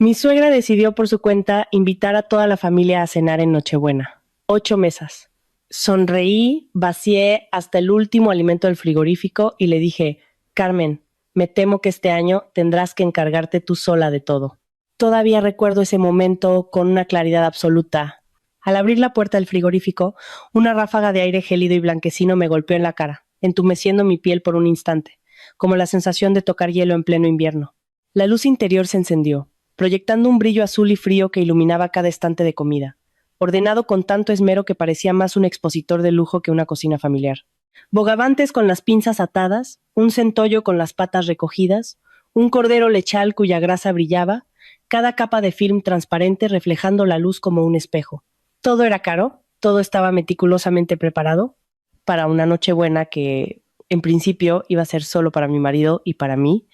Mi suegra decidió por su cuenta invitar a toda la familia a cenar en Nochebuena. 8 mesas. Sonreí, vacié hasta el último alimento del frigorífico y le dije, Carmen, me temo que este año tendrás que encargarte tú sola de todo. Todavía recuerdo ese momento con una claridad absoluta. Al abrir la puerta del frigorífico, una ráfaga de aire gélido y blanquecino me golpeó en la cara, entumeciendo mi piel por un instante, como la sensación de tocar hielo en pleno invierno. La luz interior se encendió, proyectando un brillo azul y frío que iluminaba cada estante de comida, ordenado con tanto esmero que parecía más un expositor de lujo que una cocina familiar. Bogavantes con las pinzas atadas, un centollo con las patas recogidas, un cordero lechal cuya grasa brillaba, cada capa de film transparente reflejando la luz como un espejo. Todo era caro, todo estaba meticulosamente preparado para una Nochebuena que, en principio, iba a ser solo para mi marido y para mí,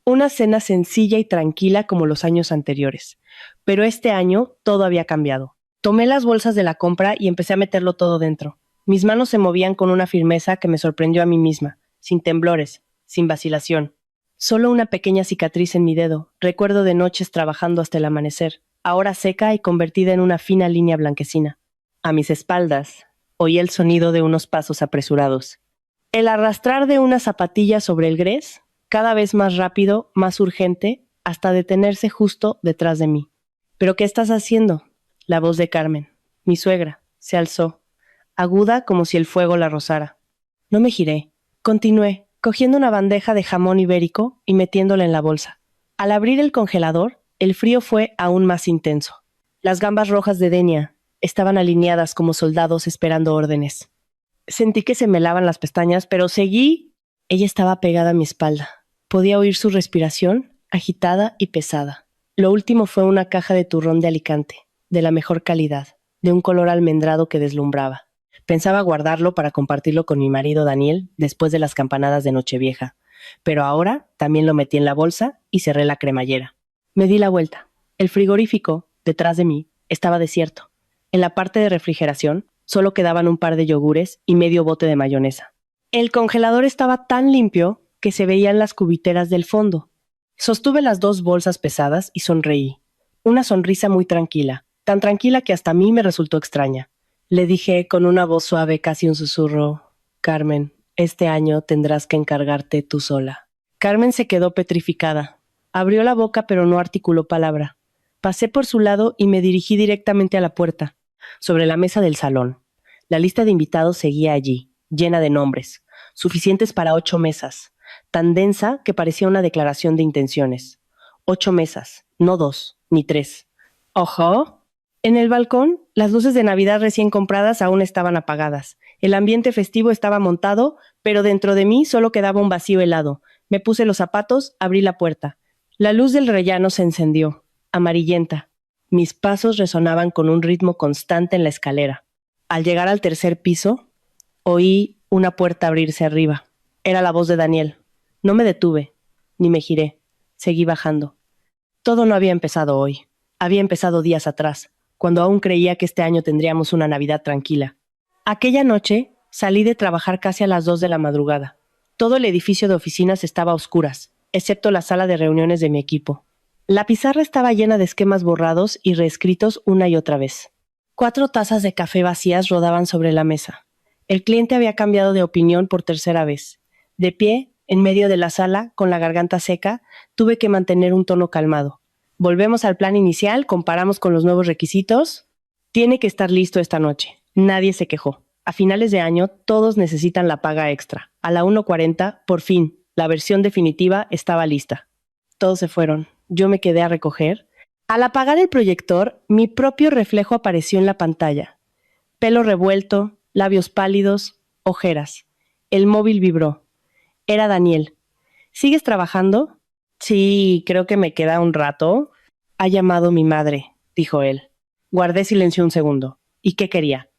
una cena sencilla y tranquila como los años anteriores. Pero este año todo había cambiado. Tomé las bolsas de la compra y empecé a meterlo todo dentro. Mis manos se movían con una firmeza que me sorprendió a mí misma, sin temblores, sin vacilación. Solo una pequeña cicatriz en mi dedo, recuerdo de noches trabajando hasta el amanecer, ahora seca y convertida en una fina línea blanquecina. A mis espaldas, oí el sonido de unos pasos apresurados. El arrastrar de una zapatilla sobre el grés, cada vez más rápido, más urgente, hasta detenerse justo detrás de mí. ¿Pero qué estás haciendo? La voz de Carmen, mi suegra, se alzó, aguda como si el fuego la rozara. No me giré. Continué, cogiendo una bandeja de jamón ibérico y metiéndola en la bolsa. Al abrir el congelador, el frío fue aún más intenso. Las gambas rojas de Denia estaban alineadas como soldados esperando órdenes. Sentí que se me helaban las pestañas, pero seguí. Ella estaba pegada a mi espalda. Podía oír su respiración, agitada y pesada. Lo último fue una caja de turrón de Alicante, de la mejor calidad, de un color almendrado que deslumbraba. Pensaba guardarlo para compartirlo con mi marido Daniel después de las campanadas de Nochevieja, pero ahora también lo metí en la bolsa y cerré la cremallera. Me di la vuelta. El frigorífico, detrás de mí, estaba desierto. En la parte de refrigeración solo quedaban un par de yogures y medio bote de mayonesa. El congelador estaba tan limpio que se veían las cubiteras del fondo. Sostuve las 2 bolsas pesadas y sonreí. Una sonrisa muy tranquila, tan tranquila que hasta a mí me resultó extraña. Le dije con una voz suave, casi un susurro, Carmen, este año tendrás que encargarte tú sola. Carmen se quedó petrificada. Abrió la boca pero no articuló palabra. Pasé por su lado y me dirigí directamente a la puerta. Sobre la mesa del salón. La lista de invitados seguía allí, llena de nombres, suficientes para 8 mesas, tan densa que parecía una declaración de intenciones. 8 mesas, no 2, ni 3. ¡Ojo! En el balcón, las luces de Navidad recién compradas aún estaban apagadas. El ambiente festivo estaba montado, pero dentro de mí solo quedaba un vacío helado. Me puse los zapatos, abrí la puerta. La luz del rellano se encendió, amarillenta. Mis pasos resonaban con un ritmo constante en la escalera. Al llegar al tercer piso, oí una puerta abrirse arriba. Era la voz de Daniel. No me detuve, ni me giré. Seguí bajando. Todo no había empezado hoy. Había empezado días atrás, cuando aún creía que este año tendríamos una Navidad tranquila. Aquella noche salí de trabajar casi a las 2 de la madrugada. Todo el edificio de oficinas estaba a oscuras, excepto la sala de reuniones de mi equipo. La pizarra estaba llena de esquemas borrados y reescritos una y otra vez. 4 tazas de café vacías rodaban sobre la mesa. El cliente había cambiado de opinión por tercera vez. De pie, en medio de la sala, con la garganta seca, tuve que mantener un tono calmado. Volvemos al plan inicial, comparamos con los nuevos requisitos. Tiene que estar listo esta noche. Nadie se quejó. A finales de año, todos necesitan la paga extra. A la 1:40, por fin, la versión definitiva estaba lista. Todos se fueron. Yo me quedé a recoger. Al apagar el proyector, mi propio reflejo apareció en la pantalla. Pelo revuelto, labios pálidos, ojeras. El móvil vibró. Era Daniel. ¿Sigues trabajando? Sí, creo que me queda un rato. Ha llamado mi madre, dijo él. Guardé silencio un segundo. ¿Y qué quería?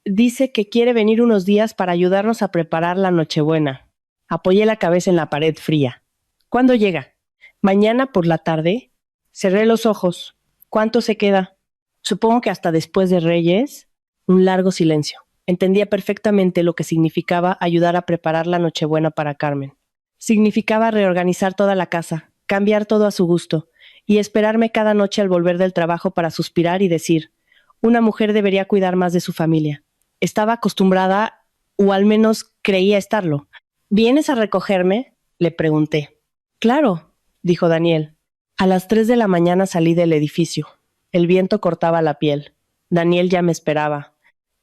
Dice que quiere venir unos días para ayudarnos a preparar la Nochebuena. Apoyé la cabeza en la pared fría. ¿Cuándo llega? Mañana por la tarde. Cerré los ojos. ¿Cuánto se queda? Supongo que hasta después de Reyes. Un largo silencio. Entendía perfectamente lo que significaba ayudar a preparar la Nochebuena para Carmen. Significaba reorganizar toda la casa, cambiar todo a su gusto, y esperarme cada noche al volver del trabajo para suspirar y decir, una mujer debería cuidar más de su familia. Estaba acostumbrada, o al menos creía estarlo. ¿Vienes a recogerme?, le pregunté. Claro, dijo Daniel. A las 3 de la mañana salí del edificio. El viento cortaba la piel. Daniel ya me esperaba.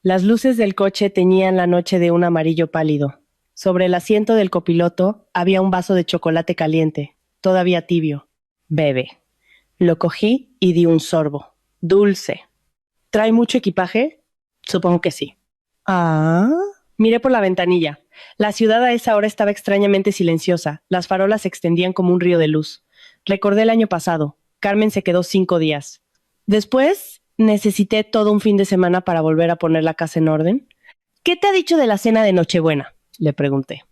Las luces del coche teñían la noche de un amarillo pálido. Sobre el asiento del copiloto había un vaso de chocolate caliente, todavía tibio. Bebe. Lo cogí y di un sorbo. Dulce. ¿Trae mucho equipaje? Supongo que sí. Ah. Miré por la ventanilla. La ciudad a esa hora estaba extrañamente silenciosa. Las farolas se extendían como un río de luz. Recordé el año pasado. Carmen se quedó 5 días. Después, necesité todo un fin de semana para volver a poner la casa en orden. ¿Qué te ha dicho de la cena de Nochebuena?, le pregunté.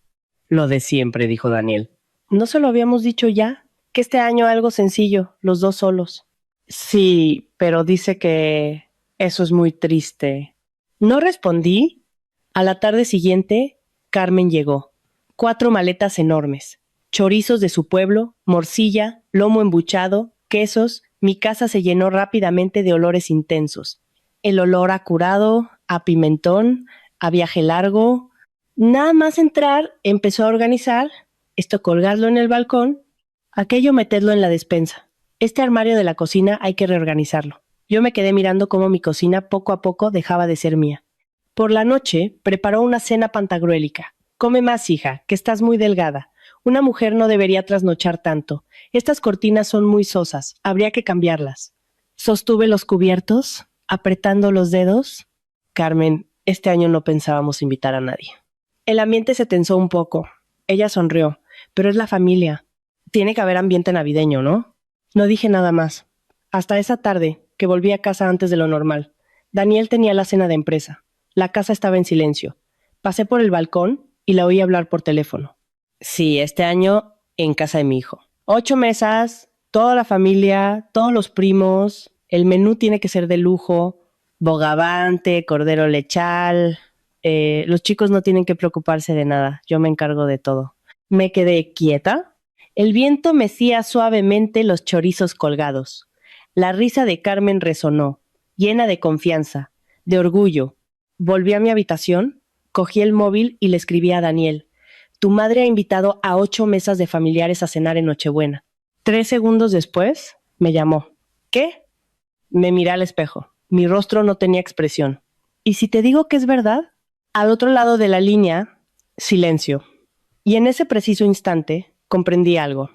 Lo de siempre, dijo Daniel. ¿No se lo habíamos dicho ya? Que este año algo sencillo, los dos solos. Sí, pero dice que eso es muy triste. No respondí. A la tarde siguiente, Carmen llegó. 4 maletas enormes. Chorizos de su pueblo, morcilla, lomo embuchado, quesos. Mi casa se llenó rápidamente de olores intensos. El olor a curado, a pimentón, a viaje largo. Nada más entrar, empezó a organizar, esto colgarlo en el balcón, aquello meterlo en la despensa. Este armario de la cocina hay que reorganizarlo. Yo me quedé mirando cómo mi cocina poco a poco dejaba de ser mía. Por la noche preparó una cena pantagruélica. Come más, hija, que estás muy delgada. Una mujer no debería trasnochar tanto. Estas cortinas son muy sosas, habría que cambiarlas. Sostuve los cubiertos, apretando los dedos. Carmen, este año no pensábamos invitar a nadie. El ambiente se tensó un poco. Ella sonrió, pero es la familia. Tiene que haber ambiente navideño, ¿no? No dije nada más. Hasta esa tarde, que volví a casa antes de lo normal. Daniel tenía la cena de empresa. La casa estaba en silencio. Pasé por el balcón y la oí hablar por teléfono. Sí, este año en casa de mi hijo. 8 mesas, toda la familia, todos los primos. El menú tiene que ser de lujo. Bogavante, cordero lechal. Los chicos no tienen que preocuparse de nada. Yo me encargo de todo. Me quedé quieta. El viento mecía suavemente los chorizos colgados. La risa de Carmen resonó, llena de confianza, de orgullo. Volví a mi habitación, cogí el móvil y le escribí a Daniel. Tu madre ha invitado a 8 mesas de familiares a cenar en Nochebuena. 3 segundos después, me llamó. ¿Qué? Me miré al espejo. Mi rostro no tenía expresión. ¿Y si te digo que es verdad? Al otro lado de la línea, silencio. Y en ese preciso instante, comprendí algo.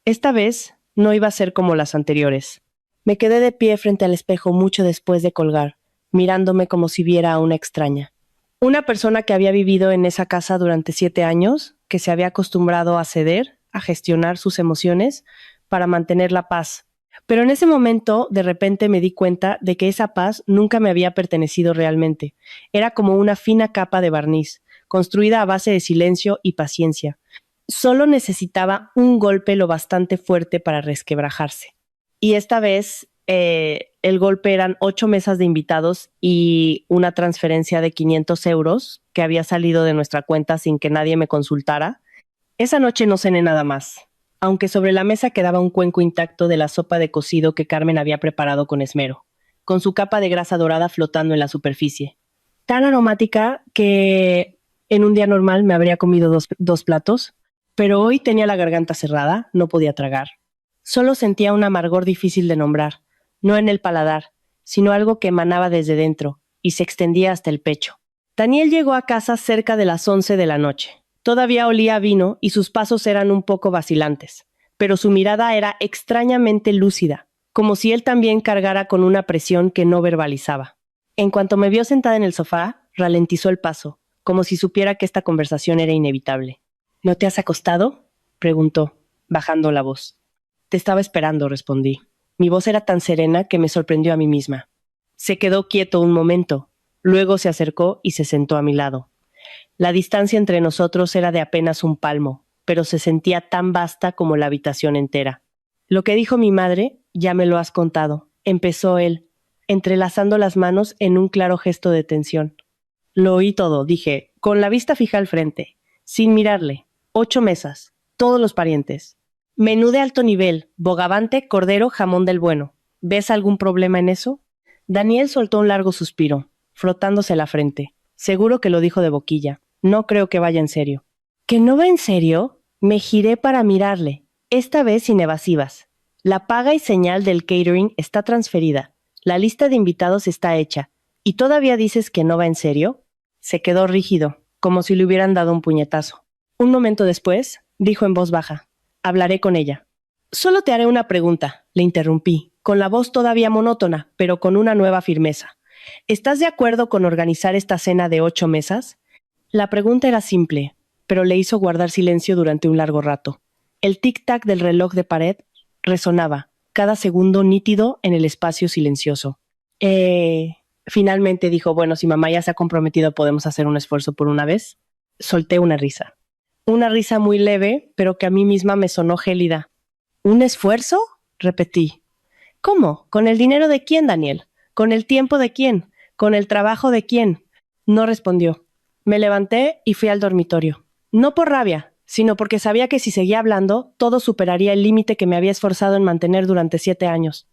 Esta vez no iba a ser como las anteriores. Me quedé de pie frente al espejo mucho después de colgar, mirándome como si viera a una extraña. Una persona que había vivido en esa casa durante 7 años, que se había acostumbrado a ceder, a gestionar sus emociones, para mantener la paz. Pero en ese momento, de repente me di cuenta de que esa paz nunca me había pertenecido realmente. Era como una fina capa de barniz, construida a base de silencio y paciencia. Solo necesitaba un golpe lo bastante fuerte para resquebrajarse. Y esta vez el golpe eran 8 mesas de invitados y una transferencia de 500 euros que había salido de nuestra cuenta sin que nadie me consultara. Esa noche no cené nada más, aunque sobre la mesa quedaba un cuenco intacto de la sopa de cocido que Carmen había preparado con esmero, con su capa de grasa dorada flotando en la superficie. Tan aromática que en un día normal me habría comido dos platos, pero hoy tenía la garganta cerrada, no podía tragar. Solo sentía un amargor difícil de nombrar, no en el paladar, sino algo que emanaba desde dentro y se extendía hasta el pecho. Daniel llegó a casa cerca de las 11 de la noche. Todavía olía a vino y sus pasos eran un poco vacilantes, pero su mirada era extrañamente lúcida, como si él también cargara con una presión que no verbalizaba. En cuanto me vio sentada en el sofá, ralentizó el paso, como si supiera que esta conversación era inevitable. ¿No te has acostado?, preguntó, bajando la voz. Te estaba esperando, respondí. Mi voz era tan serena que me sorprendió a mí misma. Se quedó quieto un momento, luego se acercó y se sentó a mi lado. La distancia entre nosotros era de apenas un palmo, pero se sentía tan vasta como la habitación entera. Lo que dijo mi madre, ya me lo has contado, empezó él, entrelazando las manos en un claro gesto de tensión. Lo oí todo, dije, con la vista fija al frente, sin mirarle. 8 mesas, todos los parientes. Menú de alto nivel, bogavante, cordero, jamón del bueno. ¿Ves algún problema en eso? Daniel soltó un largo suspiro, frotándose la frente. Seguro que lo dijo de boquilla. No creo que vaya en serio. ¿Que no va en serio? Me giré para mirarle, esta vez sin evasivas. La paga y señal del catering está transferida. La lista de invitados está hecha. ¿Y todavía dices que no va en serio? Se quedó rígido, como si le hubieran dado un puñetazo. Un momento después, dijo en voz baja: hablaré con ella. Solo te haré una pregunta, le interrumpí, con la voz todavía monótona, pero con una nueva firmeza. ¿Estás de acuerdo con organizar esta cena de 8 mesas? La pregunta era simple, pero le hizo guardar silencio durante un largo rato. El tic-tac del reloj de pared resonaba, cada segundo nítido en el espacio silencioso. Finalmente dijo: bueno, si mamá ya se ha comprometido, podemos hacer un esfuerzo por una vez. Solté una risa. Una risa muy leve, pero que a mí misma me sonó gélida. ¿Un esfuerzo? Repetí. ¿Cómo? ¿Con el dinero de quién, Daniel? ¿Con el tiempo de quién? ¿Con el trabajo de quién? No respondió. Me levanté y fui al dormitorio. No por rabia, sino porque sabía que si seguía hablando, todo superaría el límite que me había esforzado en mantener durante 7 años.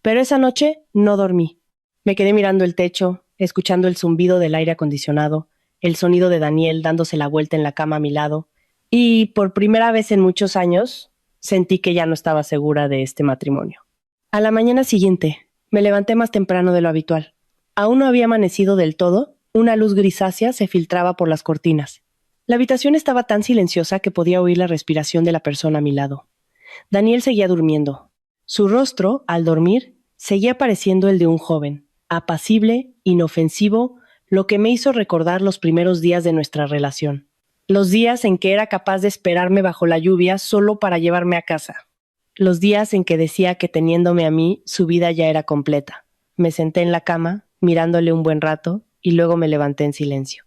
Pero esa noche no dormí. Me quedé mirando el techo, escuchando el zumbido del aire acondicionado, el sonido de Daniel dándose la vuelta en la cama a mi lado, y por primera vez en muchos años sentí que ya no estaba segura de este matrimonio. A la mañana siguiente, me levanté más temprano de lo habitual. Aún no había amanecido del todo, una luz grisácea se filtraba por las cortinas. La habitación estaba tan silenciosa que podía oír la respiración de la persona a mi lado. Daniel seguía durmiendo. Su rostro, al dormir, seguía pareciendo el de un joven, apacible, inofensivo, lo que me hizo recordar los primeros días de nuestra relación. Los días en que era capaz de esperarme bajo la lluvia solo para llevarme a casa. Los días en que decía que teniéndome a mí, su vida ya era completa. Me senté en la cama, mirándole un buen rato, y luego me levanté en silencio.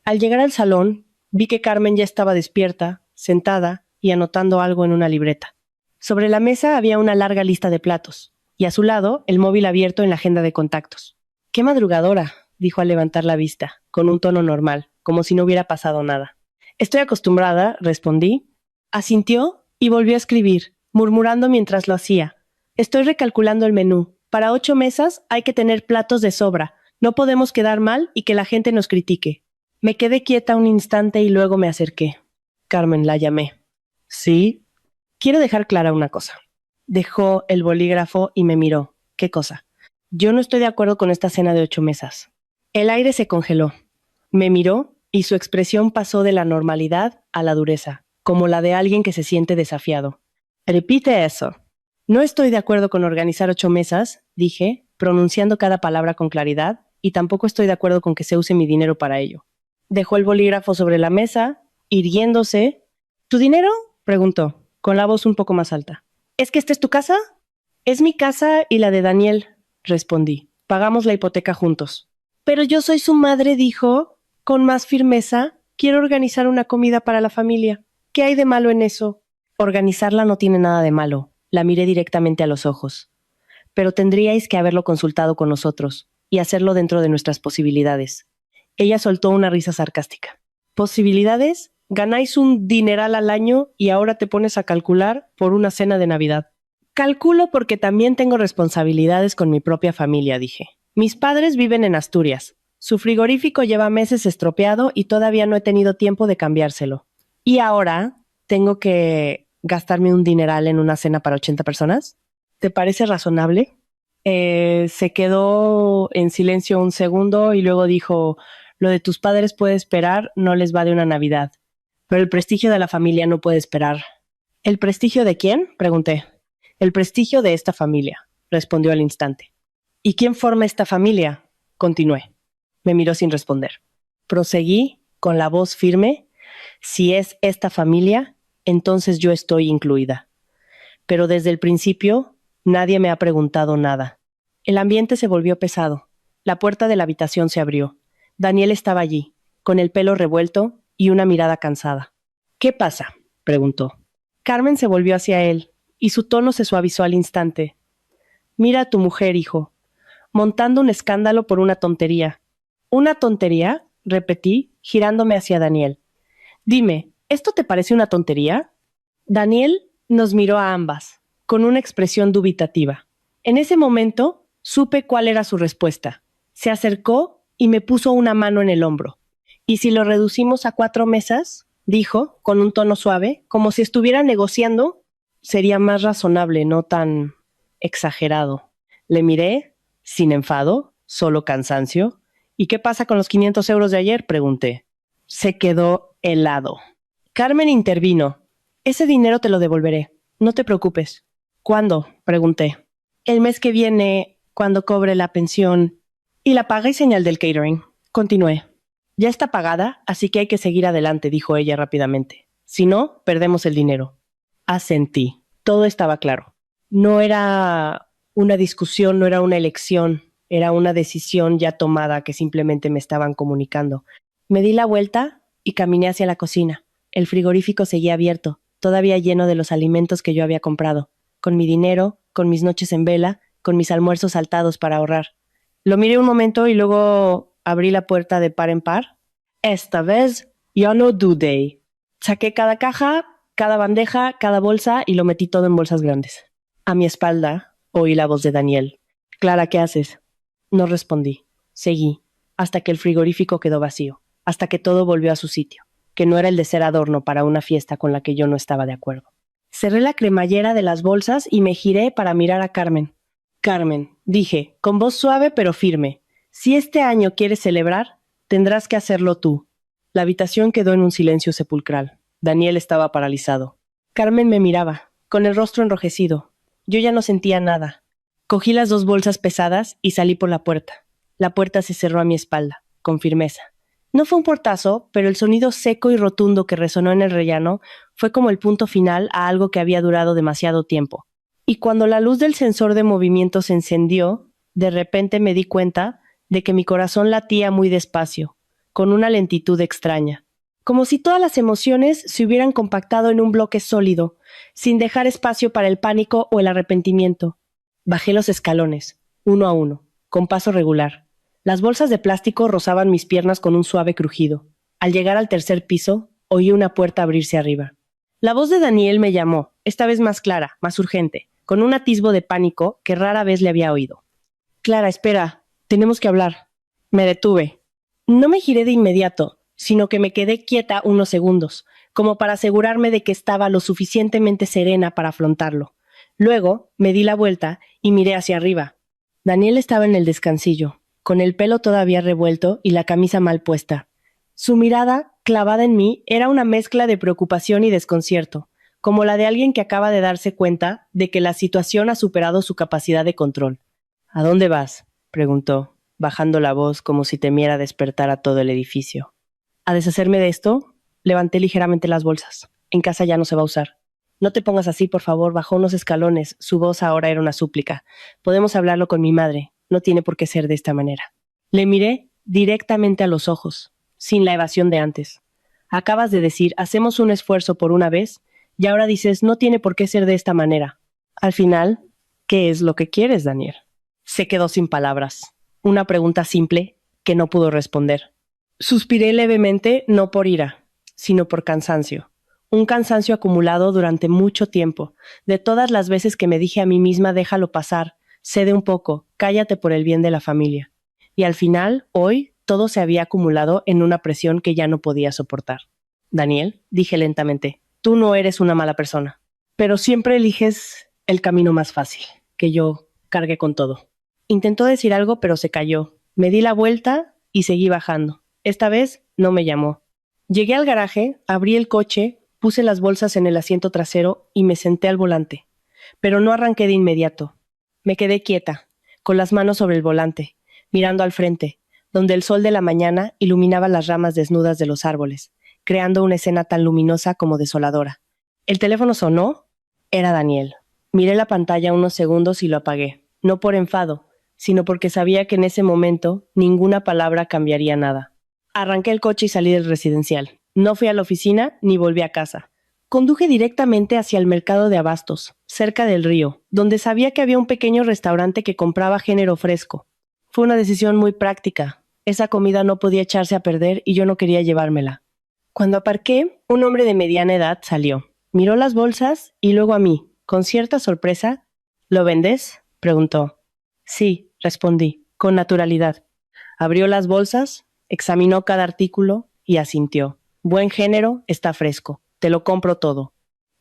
Al llegar al salón, vi que Carmen ya estaba despierta, sentada y anotando algo en una libreta. Sobre la mesa había una larga lista de platos, y a su lado el móvil abierto en la agenda de contactos. ¡Qué madrugadora!, dijo al levantar la vista, con un tono normal, como si no hubiera pasado nada. Estoy acostumbrada, respondí. Asintió y volvió a escribir, murmurando mientras lo hacía. Estoy recalculando el menú. Para 8 mesas hay que tener platos de sobra. No podemos quedar mal y que la gente nos critique. Me quedé quieta un instante y luego me acerqué. Carmen, la llamé. ¿Sí? Quiero dejar clara una cosa. Dejó el bolígrafo y me miró. ¿Qué cosa? Yo no estoy de acuerdo con esta cena de 8 mesas. El aire se congeló. Me miró y su expresión pasó de la normalidad a la dureza, como la de alguien que se siente desafiado. Repite eso. No estoy de acuerdo con organizar 8 mesas, dije, pronunciando cada palabra con claridad, y tampoco estoy de acuerdo con que se use mi dinero para ello. Dejó el bolígrafo sobre la mesa, irguiéndose. ¿Tu dinero?, preguntó, con la voz un poco más alta. ¿Es que esta es tu casa? Es mi casa y la de Daniel, respondí. Pagamos la hipoteca juntos. Pero yo soy su madre, dijo, con más firmeza. Quiero organizar una comida para la familia. ¿Qué hay de malo en eso? Organizarla no tiene nada de malo. La miré directamente a los ojos. Pero tendríais que haberlo consultado con nosotros y hacerlo dentro de nuestras posibilidades. Ella soltó una risa sarcástica. ¿Posibilidades? Ganáis un dineral al año y ahora te pones a calcular por una cena de Navidad. Calculo porque también tengo responsabilidades con mi propia familia, dije. Mis padres viven en Asturias. Su frigorífico lleva meses estropeado y todavía no he tenido tiempo de cambiárselo. Y ahora tengo que gastarme un dineral en una cena para 80 personas. ¿Te parece razonable? Se quedó en silencio un segundo y luego dijo: lo de tus padres puede esperar, no les va de una Navidad. Pero el prestigio de la familia no puede esperar. ¿El prestigio de quién?, pregunté. El prestigio de esta familia, respondió al instante. ¿Y quién forma esta familia?, continué. Me miró sin responder. Proseguí, con la voz firme: si es esta familia, entonces yo estoy incluida. Pero desde el principio, nadie me ha preguntado nada. El ambiente se volvió pesado. La puerta de la habitación se abrió. Daniel estaba allí, con el pelo revuelto y una mirada cansada. ¿Qué pasa?, preguntó. Carmen se volvió hacia él, y su tono se suavizó al instante. Mira a tu mujer, hijo, montando un escándalo por una tontería. ¿Una tontería?, repetí, girándome hacia Daniel. Dime, ¿esto te parece una tontería? Daniel Nos miró a ambas, con una expresión dubitativa. En ese momento, supe cuál era su respuesta. Se acercó y me puso una mano en el hombro. ¿Y si lo reducimos a 4 mesas? Dijo, con un tono suave, como si estuviera negociando. Sería más razonable, no tan exagerado. Le miré, sin enfado, solo cansancio. ¿Y qué pasa con los 500 euros de ayer?, pregunté. Se quedó helado. Carmen intervino. Ese dinero te lo devolveré. No te preocupes. ¿Cuándo?, pregunté. El mes que viene, cuando cobre la pensión. Y la paga y señal del catering. Continué. Ya está pagada, así que hay que seguir adelante, dijo ella rápidamente. Si no, perdemos el dinero. Asentí. Todo estaba claro. No era una discusión, no era una elección, era una decisión ya tomada que simplemente me estaban comunicando. Me di la vuelta y caminé hacia la cocina. El frigorífico seguía abierto, todavía lleno de los alimentos que yo había comprado, con mi dinero, con mis noches en vela, con mis almuerzos saltados para ahorrar. Lo miré un momento y luego abrí la puerta de par en par. Esta vez ya no dudé. Saqué cada caja, cada bandeja, cada bolsa y lo metí todo en bolsas grandes. A mi espalda oí la voz de Daniel. Clara, ¿qué haces? No respondí. Seguí, hasta que el frigorífico quedó vacío, hasta que todo volvió a su sitio, que no era el de ser adorno para una fiesta con la que yo no estaba de acuerdo. Cerré la cremallera de las bolsas y me giré para mirar a Carmen. Carmen, dije, con voz suave pero firme, si este año quieres celebrar, tendrás que hacerlo tú. La habitación quedó en un silencio sepulcral. Daniel estaba paralizado. Carmen me miraba, con el rostro enrojecido. Yo ya no sentía nada. Cogí las 2 bolsas pesadas y salí por la puerta. La puerta se cerró a mi espalda, con firmeza. No fue un portazo, pero el sonido seco y rotundo que resonó en el rellano fue como el punto final a algo que había durado demasiado tiempo. Y cuando la luz del sensor de movimiento se encendió, de repente me di cuenta de que mi corazón latía muy despacio, con una lentitud extraña, como si todas las emociones se hubieran compactado en un bloque sólido, sin dejar espacio para el pánico o el arrepentimiento. Bajé los escalones, uno a uno, con paso regular. Las bolsas de plástico rozaban mis piernas con un suave crujido. Al llegar al 3er piso, oí una puerta abrirse arriba. La voz de Daniel me llamó, esta vez más clara, más urgente, con un atisbo de pánico que rara vez le había oído. Clara, espera, tenemos que hablar. Me detuve. No me giré de inmediato, sino que me quedé quieta unos segundos, como para asegurarme de que estaba lo suficientemente serena para afrontarlo. Luego me di la vuelta y miré hacia arriba. Daniel estaba en el descansillo, con el pelo todavía revuelto y la camisa mal puesta. Su mirada, clavada en mí, era una mezcla de preocupación y desconcierto, como la de alguien que acaba de darse cuenta de que la situación ha superado su capacidad de control. ¿A dónde vas?, preguntó, bajando la voz como si temiera despertar a todo el edificio. ¿A deshacerme de esto? Levanté ligeramente las bolsas. En casa ya no se va a usar. No te pongas así, por favor, bajó unos escalones. Su voz ahora era una súplica. Podemos hablarlo con mi madre. No tiene por qué ser de esta manera. Le miré directamente a los ojos, sin la evasión de antes. Acabas de decir, hacemos un esfuerzo por una vez, y ahora dices, no tiene por qué ser de esta manera. Al final, ¿qué es lo que quieres, Daniel? Se quedó sin palabras. Una pregunta simple que no pudo responder. Suspiré levemente, no por ira, sino por cansancio. Un cansancio acumulado durante mucho tiempo, de todas las veces que me dije a mí misma, déjalo pasar, cede un poco, cállate por el bien de la familia. Y al final, hoy, todo se había acumulado en una presión que ya no podía soportar. Daniel, dije lentamente, tú no eres una mala persona, pero siempre eliges el camino más fácil, que yo cargue con todo. Intentó decir algo, pero se calló. Me di la vuelta y seguí bajando. Esta vez no me llamó. Llegué al garaje, abrí el coche, puse las bolsas en el asiento trasero y me senté al volante. Pero no arranqué de inmediato. Me quedé quieta, con las manos sobre el volante, mirando al frente, donde el sol de la mañana iluminaba las ramas desnudas de los árboles, creando una escena tan luminosa como desoladora. El teléfono sonó. Era Daniel. Miré la pantalla unos segundos y lo apagué, no por enfado, sino porque sabía que en ese momento ninguna palabra cambiaría nada. Arranqué el coche y salí del residencial. No fui a la oficina ni volví a casa. Conduje directamente hacia el mercado de abastos, cerca del río, donde sabía que había un pequeño restaurante que compraba género fresco. Fue una decisión muy práctica. Esa comida no podía echarse a perder y yo no quería llevármela. Cuando aparqué, un hombre de mediana edad salió. Miró las bolsas y luego a mí, con cierta sorpresa. ¿Lo vendes?, preguntó. Sí, respondí, con naturalidad. Abrió las bolsas, examinó cada artículo y asintió. Buen género, está fresco. Te lo compro todo.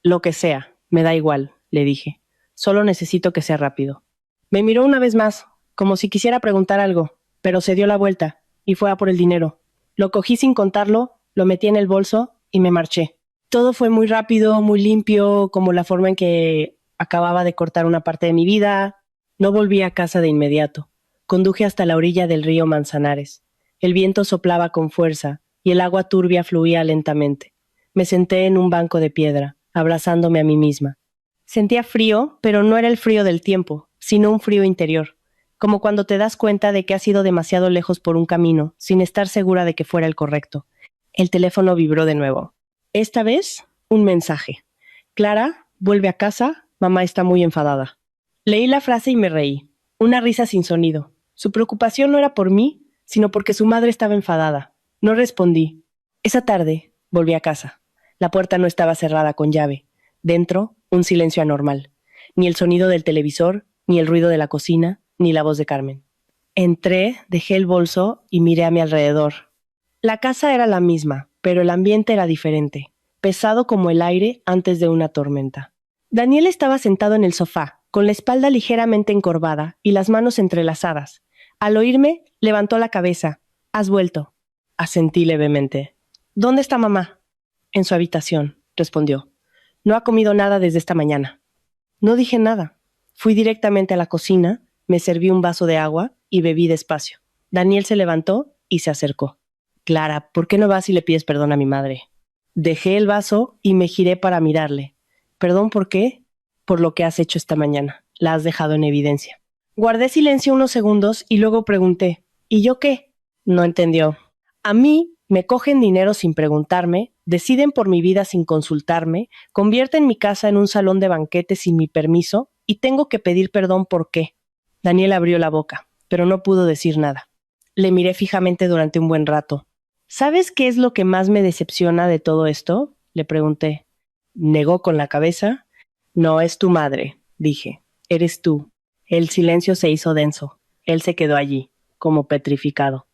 Lo que sea, me da igual, le dije. Solo necesito que sea rápido. Me miró una vez más, como si quisiera preguntar algo, pero se dio la vuelta y fue a por el dinero. Lo cogí sin contarlo, lo metí en el bolso y me marché. Todo fue muy rápido, muy limpio, como la forma en que acababa de cortar una parte de mi vida. No volví a casa de inmediato. Conduje hasta la orilla del río Manzanares. El viento soplaba con fuerza y el agua turbia fluía lentamente. Me senté en un banco de piedra, abrazándome a mí misma. Sentía frío, pero no era el frío del tiempo, sino un frío interior, como cuando te das cuenta de que has ido demasiado lejos por un camino, sin estar segura de que fuera el correcto. El teléfono vibró de nuevo. Esta vez, un mensaje. Clara, vuelve a casa, mamá está muy enfadada. Leí la frase y me reí. Una risa sin sonido. Su preocupación no era por mí, sino porque su madre estaba enfadada. No respondí. Esa tarde, volví a casa. La puerta no estaba cerrada con llave. Dentro, un silencio anormal. Ni el sonido del televisor, ni el ruido de la cocina, ni la voz de Carmen. Entré, dejé el bolso y miré a mi alrededor. La casa era la misma, pero el ambiente era diferente, pesado como el aire antes de una tormenta. Daniel estaba sentado en el sofá, con la espalda ligeramente encorvada y las manos entrelazadas. Al oírme, levantó la cabeza. «¿Has vuelto?», asentí levemente. «¿Dónde está mamá?». «En su habitación», respondió. «No ha comido nada desde esta mañana». No dije nada. Fui directamente a la cocina, me serví un vaso de agua y bebí despacio. Daniel se levantó y se acercó. «Clara, ¿por qué no vas y le pides perdón a mi madre?». Dejé el vaso y me giré para mirarle. «¿Perdón por qué?». «Por lo que has hecho esta mañana. La has dejado en evidencia». Guardé silencio unos segundos y luego pregunté, «¿Y yo qué?». No entendió. «A mí me cogen dinero sin preguntarme, deciden por mi vida sin consultarme, convierten mi casa en un salón de banquetes sin mi permiso y tengo que pedir perdón por qué». Daniel abrió la boca, pero no pudo decir nada. Le miré fijamente durante un buen rato. «¿Sabes qué es lo que más me decepciona de todo esto?», le pregunté. Negó con la cabeza. «No es tu madre», dije. «Eres tú». El silencio se hizo denso. Él se quedó allí, como petrificado.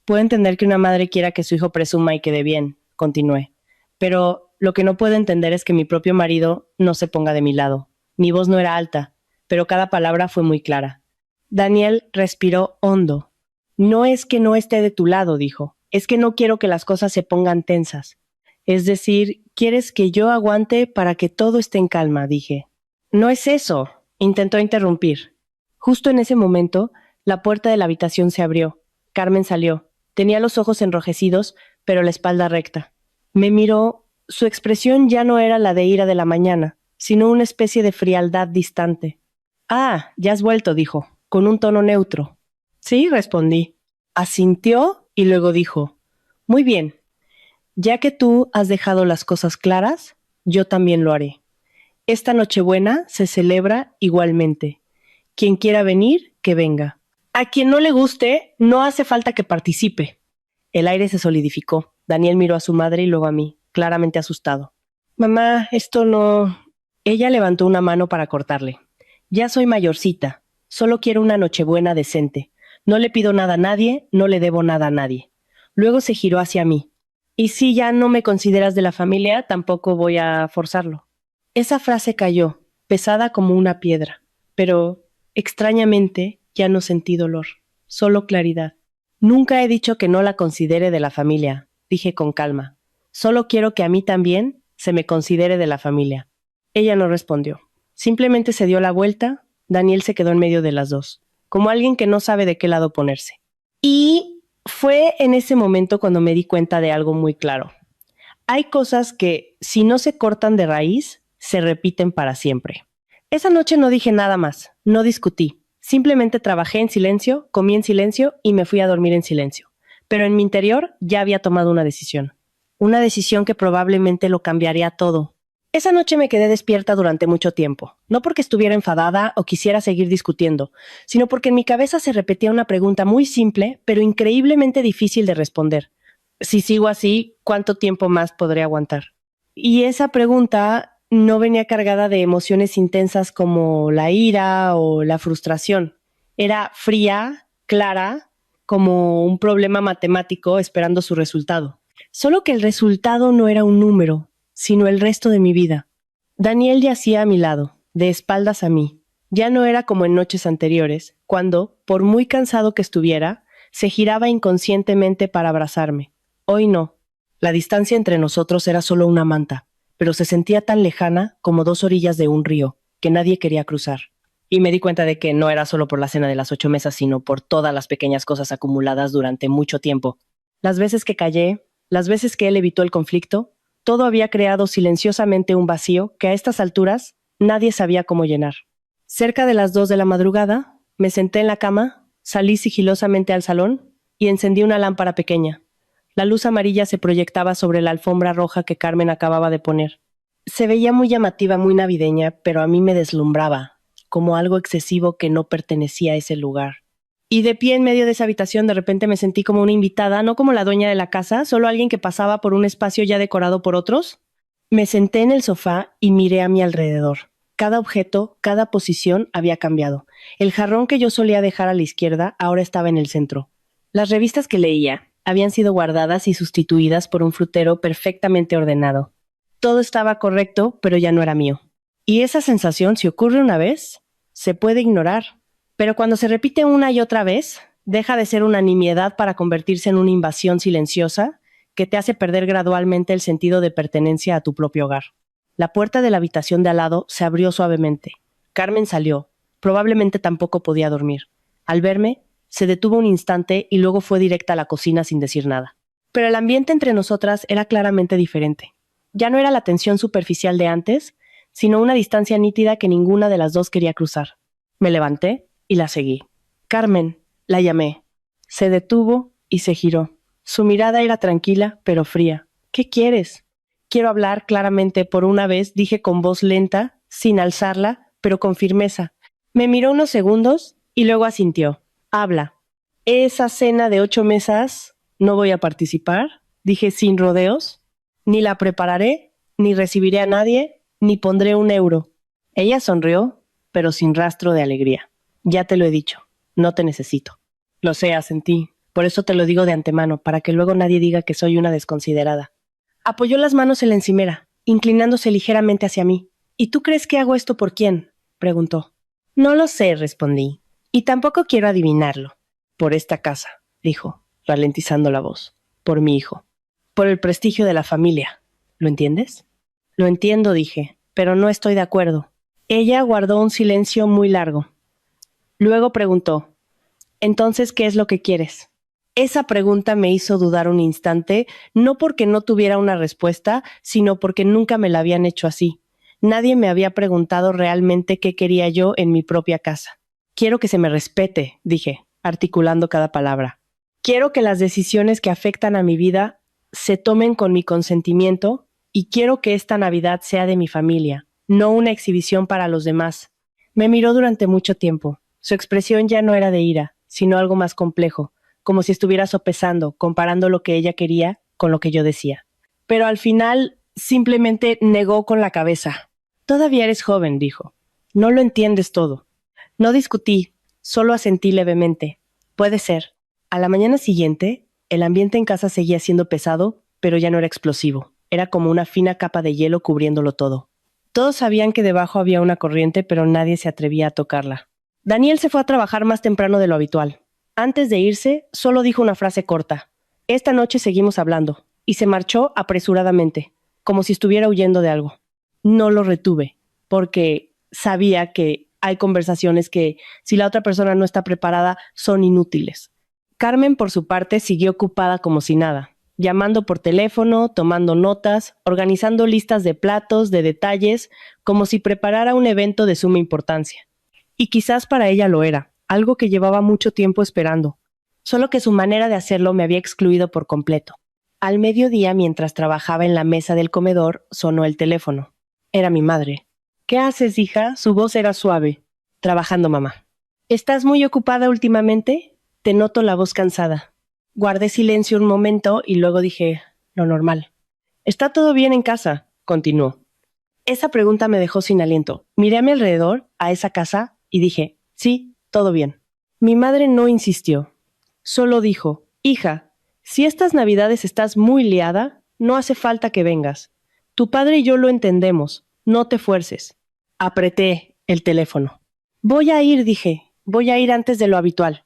«Puedo entender que una madre quiera que su hijo presuma y quede bien», continué. «Pero lo que no puedo entender es que mi propio marido no se ponga de mi lado». Mi voz no era alta, pero cada palabra fue muy clara. Daniel respiró hondo. «No es que no esté de tu lado», dijo. «Es que no quiero que las cosas se pongan tensas». «Es decir, quieres que yo aguante para que todo esté en calma», dije. «No es eso», intentó interrumpir. Justo en ese momento, la puerta de la habitación se abrió. Carmen salió. Tenía los ojos enrojecidos, pero la espalda recta. Me miró. Su expresión ya no era la de ira de la mañana, sino una especie de frialdad distante. «Ah, ya has vuelto», dijo, con un tono neutro. «Sí», respondí. Asintió y luego dijo, «Muy bien. Ya que tú has dejado las cosas claras, yo también lo haré. Esta Nochebuena se celebra igualmente. Quien quiera venir, que venga. A quien no le guste, no hace falta que participe». El aire se solidificó. Daniel miró a su madre y luego a mí, claramente asustado. «Mamá, esto no...». Ella levantó una mano para cortarle. «Ya soy mayorcita. Solo quiero una Nochebuena decente. No le pido nada a nadie, no le debo nada a nadie». Luego se giró hacia mí. «Y si ya no me consideras de la familia, tampoco voy a forzarlo». Esa frase cayó, pesada como una piedra, pero, extrañamente, ya no sentí dolor, solo claridad. «Nunca he dicho que no la considere de la familia», dije con calma. «Solo quiero que a mí también se me considere de la familia». Ella no respondió. Simplemente se dio la vuelta. Daniel se quedó en medio de las dos, como alguien que no sabe de qué lado ponerse. Y fue en ese momento cuando me di cuenta de algo muy claro. Hay cosas que, si no se cortan de raíz, se repiten para siempre. Esa noche no dije nada más, no discutí. Simplemente trabajé en silencio, comí en silencio y me fui a dormir en silencio. Pero en mi interior ya había tomado una decisión. Una decisión que probablemente lo cambiaría todo. Esa noche me quedé despierta durante mucho tiempo, no porque estuviera enfadada o quisiera seguir discutiendo, sino porque en mi cabeza se repetía una pregunta muy simple, pero increíblemente difícil de responder. Si sigo así, ¿cuánto tiempo más podré aguantar? Y esa pregunta no venía cargada de emociones intensas como la ira o la frustración. Era fría, clara, como un problema matemático esperando su resultado. Solo que el resultado no era un número, sino el resto de mi vida. Daniel yacía a mi lado, de espaldas a mí. Ya no era como en noches anteriores, cuando, por muy cansado que estuviera, se giraba inconscientemente para abrazarme. Hoy no. La distancia entre nosotros era solo una manta, pero se sentía tan lejana como dos orillas de un río, que nadie quería cruzar. Y me di cuenta de que no era solo por la cena de las 8 mesas, sino por todas las pequeñas cosas acumuladas durante mucho tiempo. Las veces que callé, las veces que él evitó el conflicto, todo había creado silenciosamente un vacío que a estas alturas nadie sabía cómo llenar. Cerca de las 2 de la madrugada, me senté en la cama, salí sigilosamente al salón y encendí una lámpara pequeña. La luz amarilla se proyectaba sobre la alfombra roja que Carmen acababa de poner. Se veía muy llamativa, muy navideña, pero a mí me deslumbraba, como algo excesivo que no pertenecía a ese lugar. Y de pie en medio de esa habitación de repente me sentí como una invitada, no como la dueña de la casa, solo alguien que pasaba por un espacio ya decorado por otros. Me senté en el sofá y miré a mi alrededor. Cada objeto, cada posición había cambiado. El jarrón que yo solía dejar a la izquierda ahora estaba en el centro. Las revistas que leía habían sido guardadas y sustituidas por un frutero perfectamente ordenado. Todo estaba correcto, pero ya no era mío. Y esa sensación, si ocurre una vez, se puede ignorar. Pero cuando se repite una y otra vez, deja de ser una nimiedad para convertirse en una invasión silenciosa que te hace perder gradualmente el sentido de pertenencia a tu propio hogar. La puerta de la habitación de al lado se abrió suavemente. Carmen salió. Probablemente tampoco podía dormir. Al verme, se detuvo un instante y luego fue directa a la cocina sin decir nada. Pero el ambiente entre nosotras era claramente diferente. Ya no era la tensión superficial de antes, sino una distancia nítida que ninguna de las dos quería cruzar. Me levanté y la seguí. Carmen, la llamé. Se detuvo y se giró. Su mirada era tranquila, pero fría. ¿Qué quieres? Quiero hablar claramente por una vez, dije con voz lenta, sin alzarla, pero con firmeza. Me miró unos segundos y luego asintió. Habla. Esa cena de 8 mesas no voy a participar, dije sin rodeos. Ni la prepararé, ni recibiré a nadie, ni pondré un euro. Ella sonrió, pero sin rastro de alegría. Ya te lo he dicho, no te necesito. Lo sé, asentí. Por eso te lo digo de antemano, para que luego nadie diga que soy una desconsiderada. Apoyó las manos en la encimera, inclinándose ligeramente hacia mí. ¿Y tú crees que hago esto por quién? Preguntó. No lo sé, respondí. Y tampoco quiero adivinarlo. Por esta casa, dijo, ralentizando la voz. Por mi hijo. Por el prestigio de la familia. ¿Lo entiendes? Lo entiendo, dije, pero no estoy de acuerdo. Ella guardó un silencio muy largo. Luego preguntó, ¿entonces qué es lo que quieres? Esa pregunta me hizo dudar un instante, no porque no tuviera una respuesta, sino porque nunca me la habían hecho así. Nadie me había preguntado realmente qué quería yo en mi propia casa. Quiero que se me respete, dije, articulando cada palabra. Quiero que las decisiones que afectan a mi vida se tomen con mi consentimiento y quiero que esta Navidad sea de mi familia, no una exhibición para los demás. Me miró durante mucho tiempo. Su expresión ya no era de ira, sino algo más complejo, como si estuviera sopesando, comparando lo que ella quería con lo que yo decía. Pero al final simplemente negó con la cabeza. Todavía eres joven, dijo. No lo entiendes todo. No discutí, solo asentí levemente. Puede ser. A la mañana siguiente, el ambiente en casa seguía siendo pesado, pero ya no era explosivo. Era como una fina capa de hielo cubriéndolo todo. Todos sabían que debajo había una corriente, pero nadie se atrevía a tocarla. Daniel se fue a trabajar más temprano de lo habitual. Antes de irse, solo dijo una frase corta. Esta noche seguimos hablando. Y se marchó apresuradamente, como si estuviera huyendo de algo. No lo retuve, porque sabía que hay conversaciones que, si la otra persona no está preparada, son inútiles. Carmen, por su parte, siguió ocupada como si nada, llamando por teléfono, tomando notas, organizando listas de platos, de detalles, como si preparara un evento de suma importancia. Y quizás para ella lo era, algo que llevaba mucho tiempo esperando, solo que su manera de hacerlo me había excluido por completo. Al mediodía, mientras trabajaba en la mesa del comedor, sonó el teléfono. Era mi madre. ¿Qué haces, hija? Su voz era suave. Trabajando, mamá. ¿Estás muy ocupada últimamente? Te noto la voz cansada. Guardé silencio un momento y luego dije, lo normal. Está todo bien en casa, continuó. Esa pregunta me dejó sin aliento. Miré a mi alrededor, a esa casa, y dije, sí, todo bien. Mi madre no insistió. Solo dijo, hija, si estas navidades estás muy liada, no hace falta que vengas. Tu padre y yo lo entendemos. No te fuerces. Apreté el teléfono. Voy a ir, dije. Voy a ir antes de lo habitual.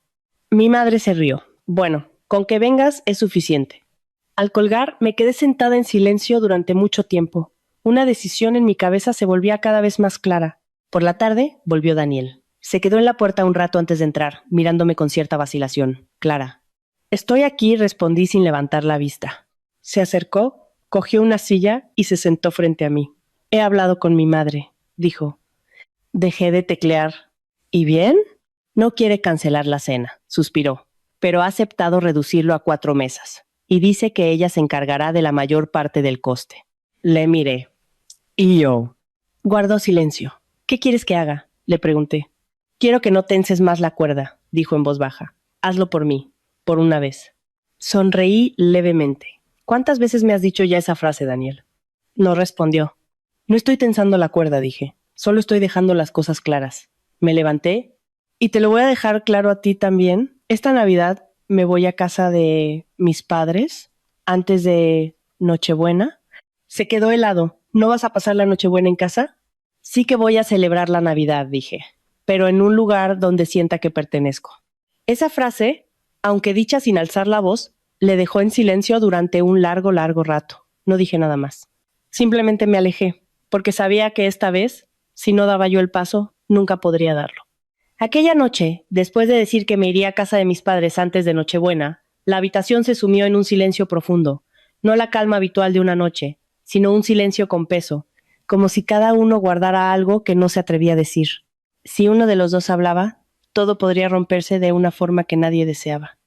Mi madre se rió. Bueno, con que vengas es suficiente. Al colgar, me quedé sentada en silencio durante mucho tiempo. Una decisión en mi cabeza se volvía cada vez más clara. Por la tarde, volvió Daniel. Se quedó en la puerta un rato antes de entrar, mirándome con cierta vacilación. Clara. Estoy aquí, respondí sin levantar la vista. Se acercó, cogió una silla y se sentó frente a mí. He hablado con mi madre, dijo. Dejé de teclear. ¿Y bien? No quiere cancelar la cena, suspiró, pero ha aceptado reducirlo a 4 mesas, y dice que ella se encargará de la mayor parte del coste. Le miré. ¿Y yo? Guardó silencio. ¿Qué quieres que haga? Le pregunté. Quiero que no tenses más la cuerda, dijo en voz baja. Hazlo por mí, por una vez. Sonreí levemente. ¿Cuántas veces me has dicho ya esa frase, Daniel? No respondió. No estoy tensando la cuerda, dije. Solo estoy dejando las cosas claras. Me levanté. Y te lo voy a dejar claro a ti también. Esta Navidad me voy a casa de mis padres antes de Nochebuena. Se quedó helado. ¿No vas a pasar la Nochebuena en casa? Sí que voy a celebrar la Navidad, dije, pero en un lugar donde sienta que pertenezco. Esa frase, aunque dicha sin alzar la voz, le dejó en silencio durante un largo, largo rato. No dije nada más. Simplemente me alejé, porque sabía que esta vez, si no daba yo el paso, nunca podría darlo. Aquella noche, después de decir que me iría a casa de mis padres antes de Nochebuena, la habitación se sumió en un silencio profundo, no la calma habitual de una noche, sino un silencio con peso, como si cada uno guardara algo que no se atrevía a decir. Si uno de los dos hablaba, todo podría romperse de una forma que nadie deseaba.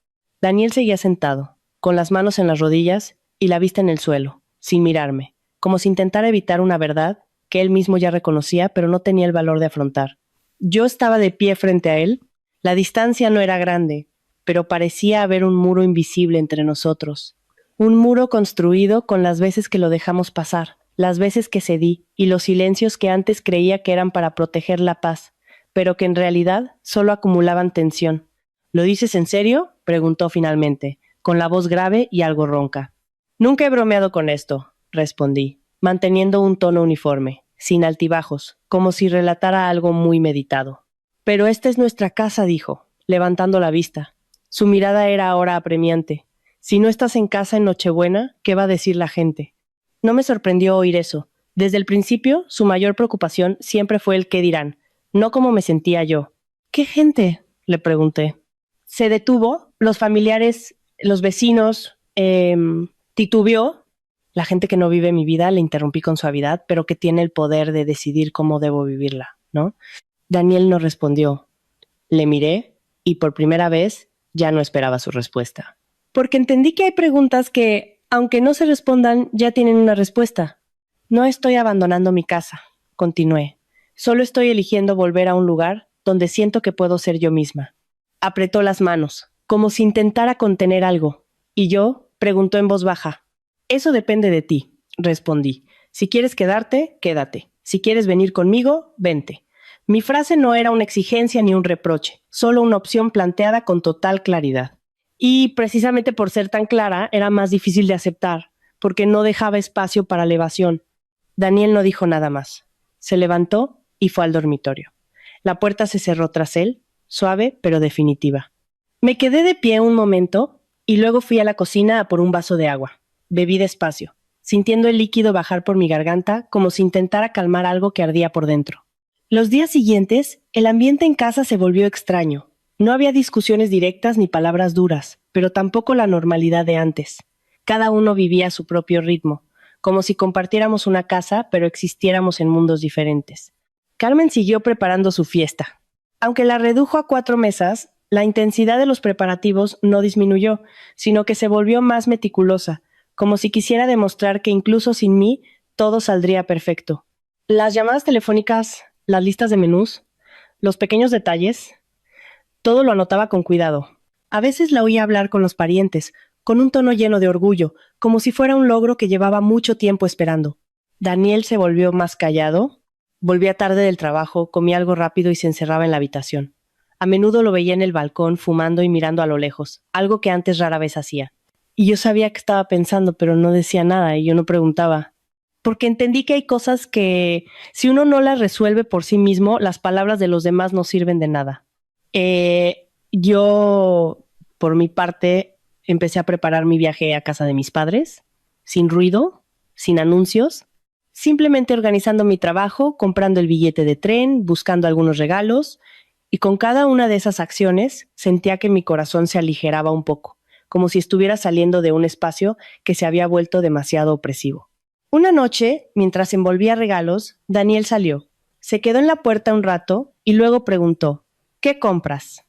Daniel seguía sentado, con las manos en las rodillas y la vista en el suelo, sin mirarme, como si intentara evitar una verdad que él mismo ya reconocía, pero no tenía el valor de afrontar. Yo estaba de pie frente a él. La distancia no era grande, pero parecía haber un muro invisible entre nosotros. Un muro construido con las veces que lo dejamos pasar, las veces que cedí y los silencios que antes creía que eran para proteger la paz, pero que en realidad solo acumulaban tensión. ¿Lo dices en serio?, preguntó finalmente, con la voz grave y algo ronca. Nunca he bromeado con esto, respondí, manteniendo un tono uniforme, sin altibajos, como si relatara algo muy meditado. Pero esta es nuestra casa, dijo, levantando la vista. Su mirada era ahora apremiante. Si no estás en casa en Nochebuena, ¿qué va a decir la gente? No me sorprendió oír eso. Desde el principio, su mayor preocupación siempre fue el qué dirán, no cómo me sentía yo. ¿Qué gente?, le pregunté. Se detuvo, los familiares, los vecinos, titubeó. La gente que no vive mi vida, le interrumpí con suavidad, pero que tiene el poder de decidir cómo debo vivirla, ¿no? Daniel no respondió. Le miré y por primera vez ya no esperaba su respuesta. Porque entendí que hay preguntas que, aunque no se respondan, ya tienen una respuesta. No estoy abandonando mi casa, continué. Solo estoy eligiendo volver a un lugar donde siento que puedo ser yo misma. Apretó las manos, como si intentara contener algo, y yo preguntó en voz baja. Eso depende de ti, respondí. Si quieres quedarte, quédate. Si quieres venir conmigo, vente. Mi frase no era una exigencia ni un reproche, solo una opción planteada con total claridad. Y precisamente por ser tan clara, era más difícil de aceptar, porque no dejaba espacio para la evasión. Daniel no dijo nada más. Se levantó y fue al dormitorio. La puerta se cerró tras él, suave pero definitiva. Me quedé de pie un momento y luego fui a la cocina a por un vaso de agua. Bebí despacio, sintiendo el líquido bajar por mi garganta como si intentara calmar algo que ardía por dentro. Los días siguientes, el ambiente en casa se volvió extraño. No había discusiones directas ni palabras duras, pero tampoco la normalidad de antes. Cada uno vivía a su propio ritmo, como si compartiéramos una casa, pero existiéramos en mundos diferentes. Carmen siguió preparando su fiesta. Aunque la redujo a 4 mesas, la intensidad de los preparativos no disminuyó, sino que se volvió más meticulosa, como si quisiera demostrar que incluso sin mí todo saldría perfecto. Las llamadas telefónicas, las listas de menús, los pequeños detalles, todo lo anotaba con cuidado. A veces la oía hablar con los parientes, con un tono lleno de orgullo, como si fuera un logro que llevaba mucho tiempo esperando. Daniel se volvió más callado. Volvía tarde del trabajo, comía algo rápido y se encerraba en la habitación. A menudo lo veía en el balcón, fumando y mirando a lo lejos, algo que antes rara vez hacía. Y yo sabía que estaba pensando, pero no decía nada y yo no preguntaba. Porque entendí que hay cosas que, si uno no las resuelve por sí mismo, las palabras de los demás no sirven de nada. Yo, por mi parte, empecé a preparar mi viaje a casa de mis padres, sin ruido, sin anuncios, simplemente organizando mi trabajo, comprando el billete de tren, buscando algunos regalos, y con cada una de esas acciones sentía que mi corazón se aligeraba un poco, como si estuviera saliendo de un espacio que se había vuelto demasiado opresivo. Una noche, mientras envolvía regalos, Daniel salió. Se quedó en la puerta un rato y luego preguntó, ¿qué compras?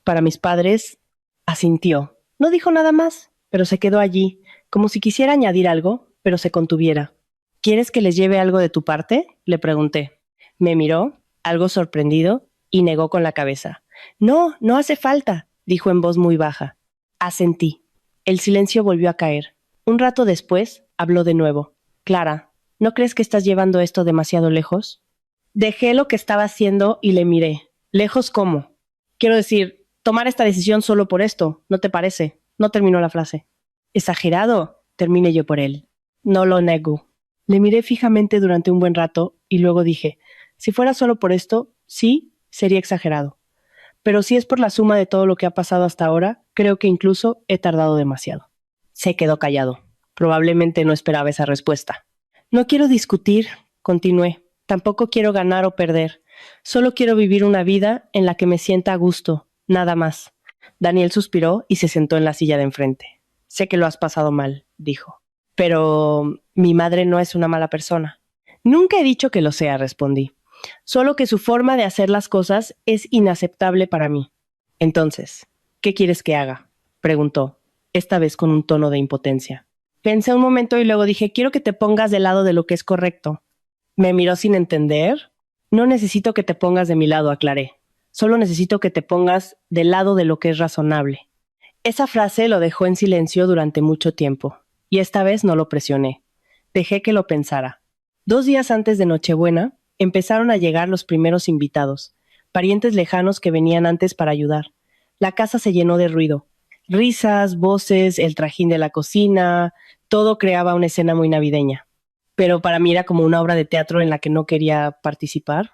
Para mis padres, asintió. No dijo nada más, pero se quedó allí, como si quisiera añadir algo, pero se contuviera. ¿Quieres que les lleve algo de tu parte?, le pregunté. Me miró, algo sorprendido, y negó con la cabeza. No, no hace falta, dijo en voz muy baja. Asentí. El silencio volvió a caer. Un rato después, habló de nuevo. Clara, ¿no crees que estás llevando esto demasiado lejos? Dejé lo que estaba haciendo y le miré. ¿Lejos cómo? Quiero decir, tomar esta decisión solo por esto, ¿no te parece? No terminó la frase. Exagerado, terminé yo por él. No lo nego. Le miré fijamente durante un buen rato y luego dije, si fuera solo por esto, sí, sería exagerado. Pero si es por la suma de todo lo que ha pasado hasta ahora, creo que incluso he tardado demasiado. Se quedó callado. Probablemente no esperaba esa respuesta. No quiero discutir, continué. Tampoco quiero ganar o perder. Solo quiero vivir una vida en la que me sienta a gusto, nada más. Daniel suspiró y se sentó en la silla de enfrente. Sé que lo has pasado mal, dijo. Pero mi madre no es una mala persona. Nunca he dicho que lo sea, respondí. Solo que su forma de hacer las cosas es inaceptable para mí. Entonces, ¿qué quieres que haga?, preguntó, esta vez con un tono de impotencia. Pensé un momento y luego dije, quiero que te pongas del lado de lo que es correcto. Me miró sin entender. No necesito que te pongas de mi lado, aclaré. Solo necesito que te pongas del lado de lo que es razonable. Esa frase lo dejó en silencio durante mucho tiempo, y esta vez no lo presioné. Dejé que lo pensara. 2 días antes de Nochebuena, empezaron a llegar los primeros invitados, parientes lejanos que venían antes para ayudar. La casa se llenó de ruido. Risas, voces, el trajín de la cocina, todo creaba una escena muy navideña. Pero para mí era como una obra de teatro en la que no quería participar.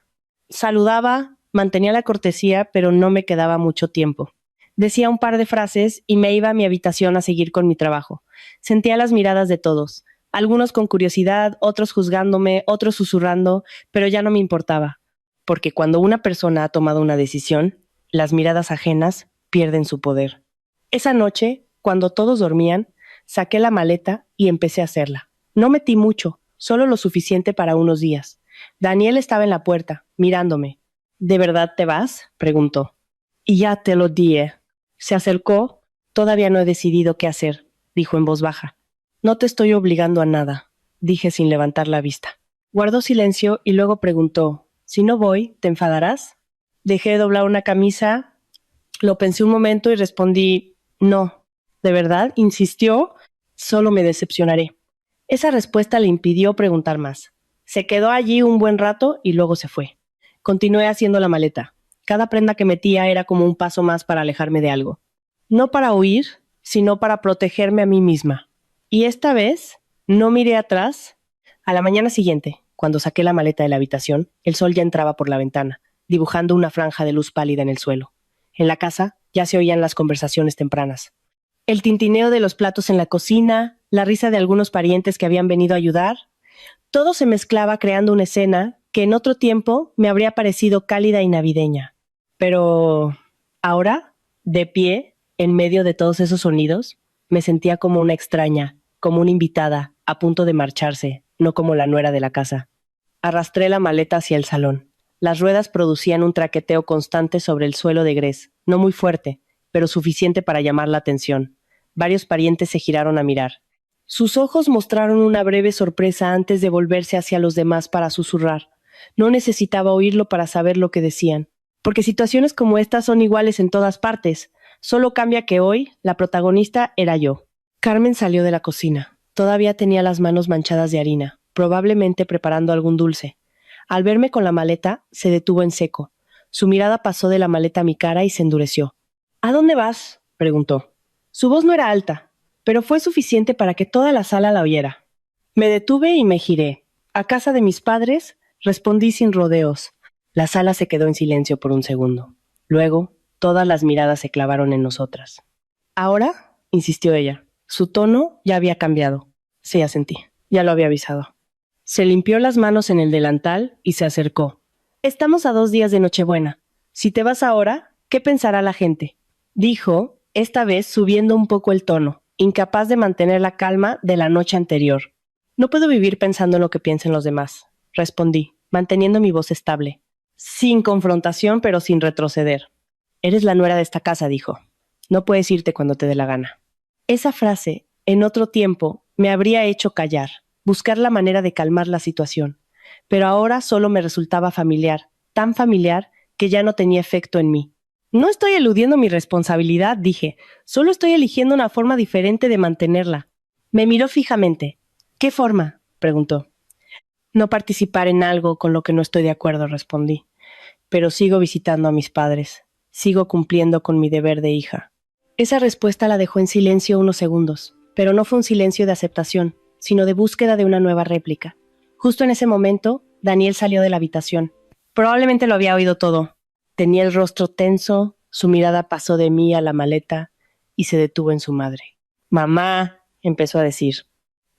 Saludaba, mantenía la cortesía, pero no me quedaba mucho tiempo. Decía un par de frases y me iba a mi habitación a seguir con mi trabajo. Sentía las miradas de todos, algunos con curiosidad, otros juzgándome, otros susurrando, pero ya no me importaba, porque cuando una persona ha tomado una decisión, las miradas ajenas pierden su poder. Esa noche, cuando todos dormían, saqué la maleta y empecé a hacerla. No metí mucho, solo lo suficiente para unos días. Daniel estaba en la puerta, mirándome. ¿De verdad te vas?, preguntó. Y ya te lo dije. Se acercó. Todavía no he decidido qué hacer, dijo en voz baja. No te estoy obligando a nada, dije sin levantar la vista. Guardó silencio y luego preguntó, si no voy, ¿te enfadarás? Dejé de doblar una camisa, lo pensé un momento y respondí, no. ¿De verdad?, insistió, solo me decepcionaré. Esa respuesta le impidió preguntar más. Se quedó allí un buen rato y luego se fue. Continué haciendo la maleta. Cada prenda que metía era como un paso más para alejarme de algo. No para huir, sino para protegerme a mí misma. Y esta vez no miré atrás. A la mañana siguiente, cuando saqué la maleta de la habitación, el sol ya entraba por la ventana, dibujando una franja de luz pálida en el suelo. En la casa ya se oían las conversaciones tempranas. El tintineo de los platos en la cocina, la risa de algunos parientes que habían venido a ayudar. Todo se mezclaba creando una escena que en otro tiempo me habría parecido cálida y navideña. Pero ahora, de pie, en medio de todos esos sonidos, me sentía como una extraña, como una invitada, a punto de marcharse, no como la nuera de la casa. Arrastré la maleta hacia el salón. Las ruedas producían un traqueteo constante sobre el suelo de grés, no muy fuerte, pero suficiente para llamar la atención. Varios parientes se giraron a mirar. Sus ojos mostraron una breve sorpresa antes de volverse hacia los demás para susurrar. No necesitaba oírlo para saber lo que decían, porque situaciones como estas son iguales en todas partes. Solo cambia que hoy la protagonista era yo. Carmen salió de la cocina. Todavía tenía las manos manchadas de harina. probablemente preparando algún dulce. Al verme con la maleta, se detuvo en seco. Su mirada pasó de la maleta a mi cara y se endureció. ¿A dónde vas?, preguntó. Su voz no era alta, pero fue suficiente para que toda la sala la oyera. Me detuve y me giré. ¿A casa de mis padres?, respondí sin rodeos. La sala se quedó en silencio por un segundo. Luego, todas las miradas se clavaron en nosotras. ¿Ahora?, insistió ella. Su tono ya había cambiado. Sí, asentí. Ya lo había avisado. Se limpió las manos en el delantal y se acercó. Estamos a 2 días de Nochebuena. Si te vas ahora, ¿qué pensará la gente?, dijo, esta vez subiendo un poco el tono, incapaz de mantener la calma de la noche anterior. No puedo vivir pensando en lo que piensen los demás, respondí, manteniendo mi voz estable. Sin confrontación, pero sin retroceder. Eres la nuera de esta casa, dijo. No puedes irte cuando te dé la gana. Esa frase, en otro tiempo, me habría hecho callar, buscar la manera de calmar la situación, pero ahora solo me resultaba familiar, tan familiar que ya no tenía efecto en mí. No estoy eludiendo mi responsabilidad, dije, solo estoy eligiendo una forma diferente de mantenerla. Me miró fijamente. ¿Qué forma?, preguntó. No participar en algo con lo que no estoy de acuerdo, respondí. Pero sigo visitando a mis padres. Sigo cumpliendo con mi deber de hija. Esa respuesta la dejó en silencio unos segundos, pero no fue un silencio de aceptación, sino de búsqueda de una nueva réplica. Justo en ese momento, Daniel salió de la habitación. Probablemente lo había oído todo. Tenía el rostro tenso, su mirada pasó de mí a la maleta y se detuvo en su madre. «Mamá», empezó a decir.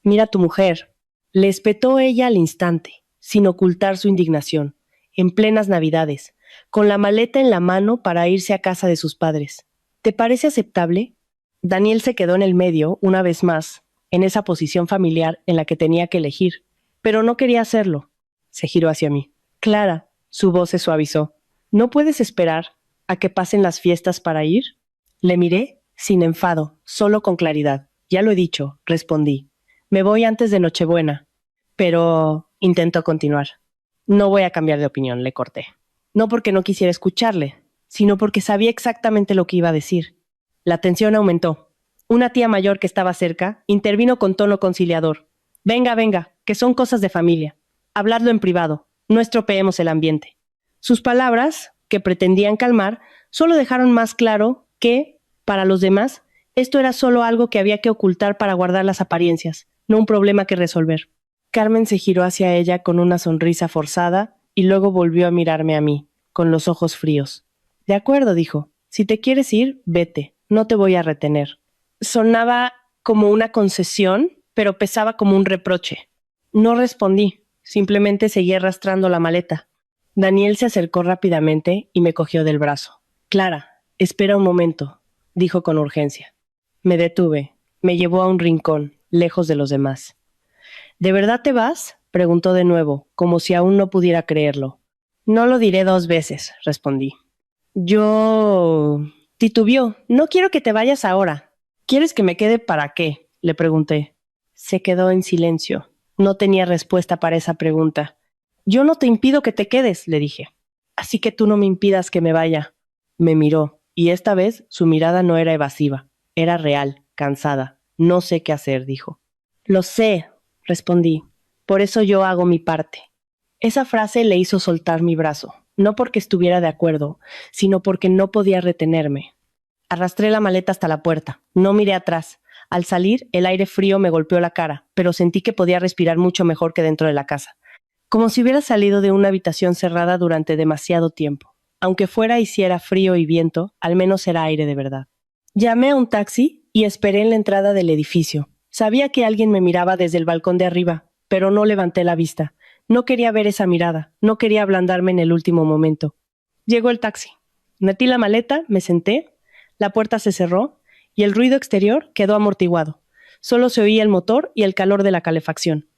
«Mira a tu mujer». Le espetó ella al instante, sin ocultar su indignación, en plenas Navidades, con la maleta en la mano para irse a casa de sus padres. ¿Te parece aceptable? Daniel se quedó en el medio, una vez más, en esa posición familiar en la que tenía que elegir, pero no quería hacerlo. Se giró hacia mí. «Clara», su voz se suavizó. ¿No puedes esperar a que pasen las fiestas para ir? Le miré, sin enfado, solo con claridad. Ya lo he dicho, respondí. Me voy antes de Nochebuena. Pero intentó continuar. No voy a cambiar de opinión, le corté. No porque no quisiera escucharle, sino porque sabía exactamente lo que iba a decir. La tensión aumentó. Una tía mayor que estaba cerca intervino con tono conciliador. Venga, venga, que son cosas de familia. Habladlo en privado. No estropeemos el ambiente. Sus palabras, que pretendían calmar, solo dejaron más claro que, para los demás, esto era solo algo que había que ocultar para guardar las apariencias, no un problema que resolver. Carmen se giró hacia ella con una sonrisa forzada y luego volvió a mirarme a mí, con los ojos fríos. De acuerdo, dijo. Si te quieres ir, vete. No te voy a retener. Sonaba como una concesión, pero pesaba como un reproche. No respondí. Simplemente seguí arrastrando la maleta. Daniel se acercó rápidamente y me cogió del brazo. «Clara, espera un momento», dijo con urgencia. Me detuve. Me llevó a un rincón, lejos de los demás. «¿De verdad te vas?», preguntó de nuevo, como si aún no pudiera creerlo. «No lo diré 2 veces», respondí. Yo titubeó. «No quiero que te vayas ahora». «¿Quieres que me quede para qué?», le pregunté. Se quedó en silencio. No tenía respuesta para esa pregunta. «Yo no te impido que te quedes», le dije. «Así que tú no me impidas que me vaya». Me miró, y esta vez su mirada no era evasiva. Era real, cansada. «No sé qué hacer», dijo. «Lo sé», respondí. «Por eso yo hago mi parte». Esa frase le hizo soltar mi brazo, no porque estuviera de acuerdo, sino porque no podía retenerme. Arrastré la maleta hasta la puerta. No miré atrás. Al salir, el aire frío me golpeó la cara, pero sentí que podía respirar mucho mejor que dentro de la casa. Como si hubiera salido de una habitación cerrada durante demasiado tiempo. Aunque fuera hiciera frío y viento, al menos era aire de verdad. Llamé a un taxi y esperé en la entrada del edificio. Sabía que alguien me miraba desde el balcón de arriba, pero no levanté la vista. No quería ver esa mirada, no quería ablandarme en el último momento. Llegó el taxi. Metí la maleta, me senté, la puerta se cerró y el ruido exterior quedó amortiguado. Solo se oía el motor y el calor de la calefacción.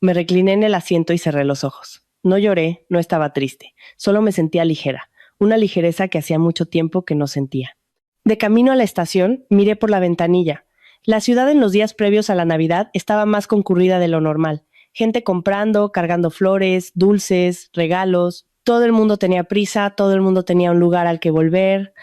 Me recliné en el asiento y cerré los ojos. No lloré, no estaba triste, solo me sentía ligera, una ligereza que hacía mucho tiempo que no sentía. De camino a la estación, miré por la ventanilla. La ciudad en los días previos a la Navidad estaba más concurrida de lo normal. Gente comprando, cargando flores, dulces, regalos. Todo el mundo tenía prisa, todo el mundo tenía un lugar al que volver.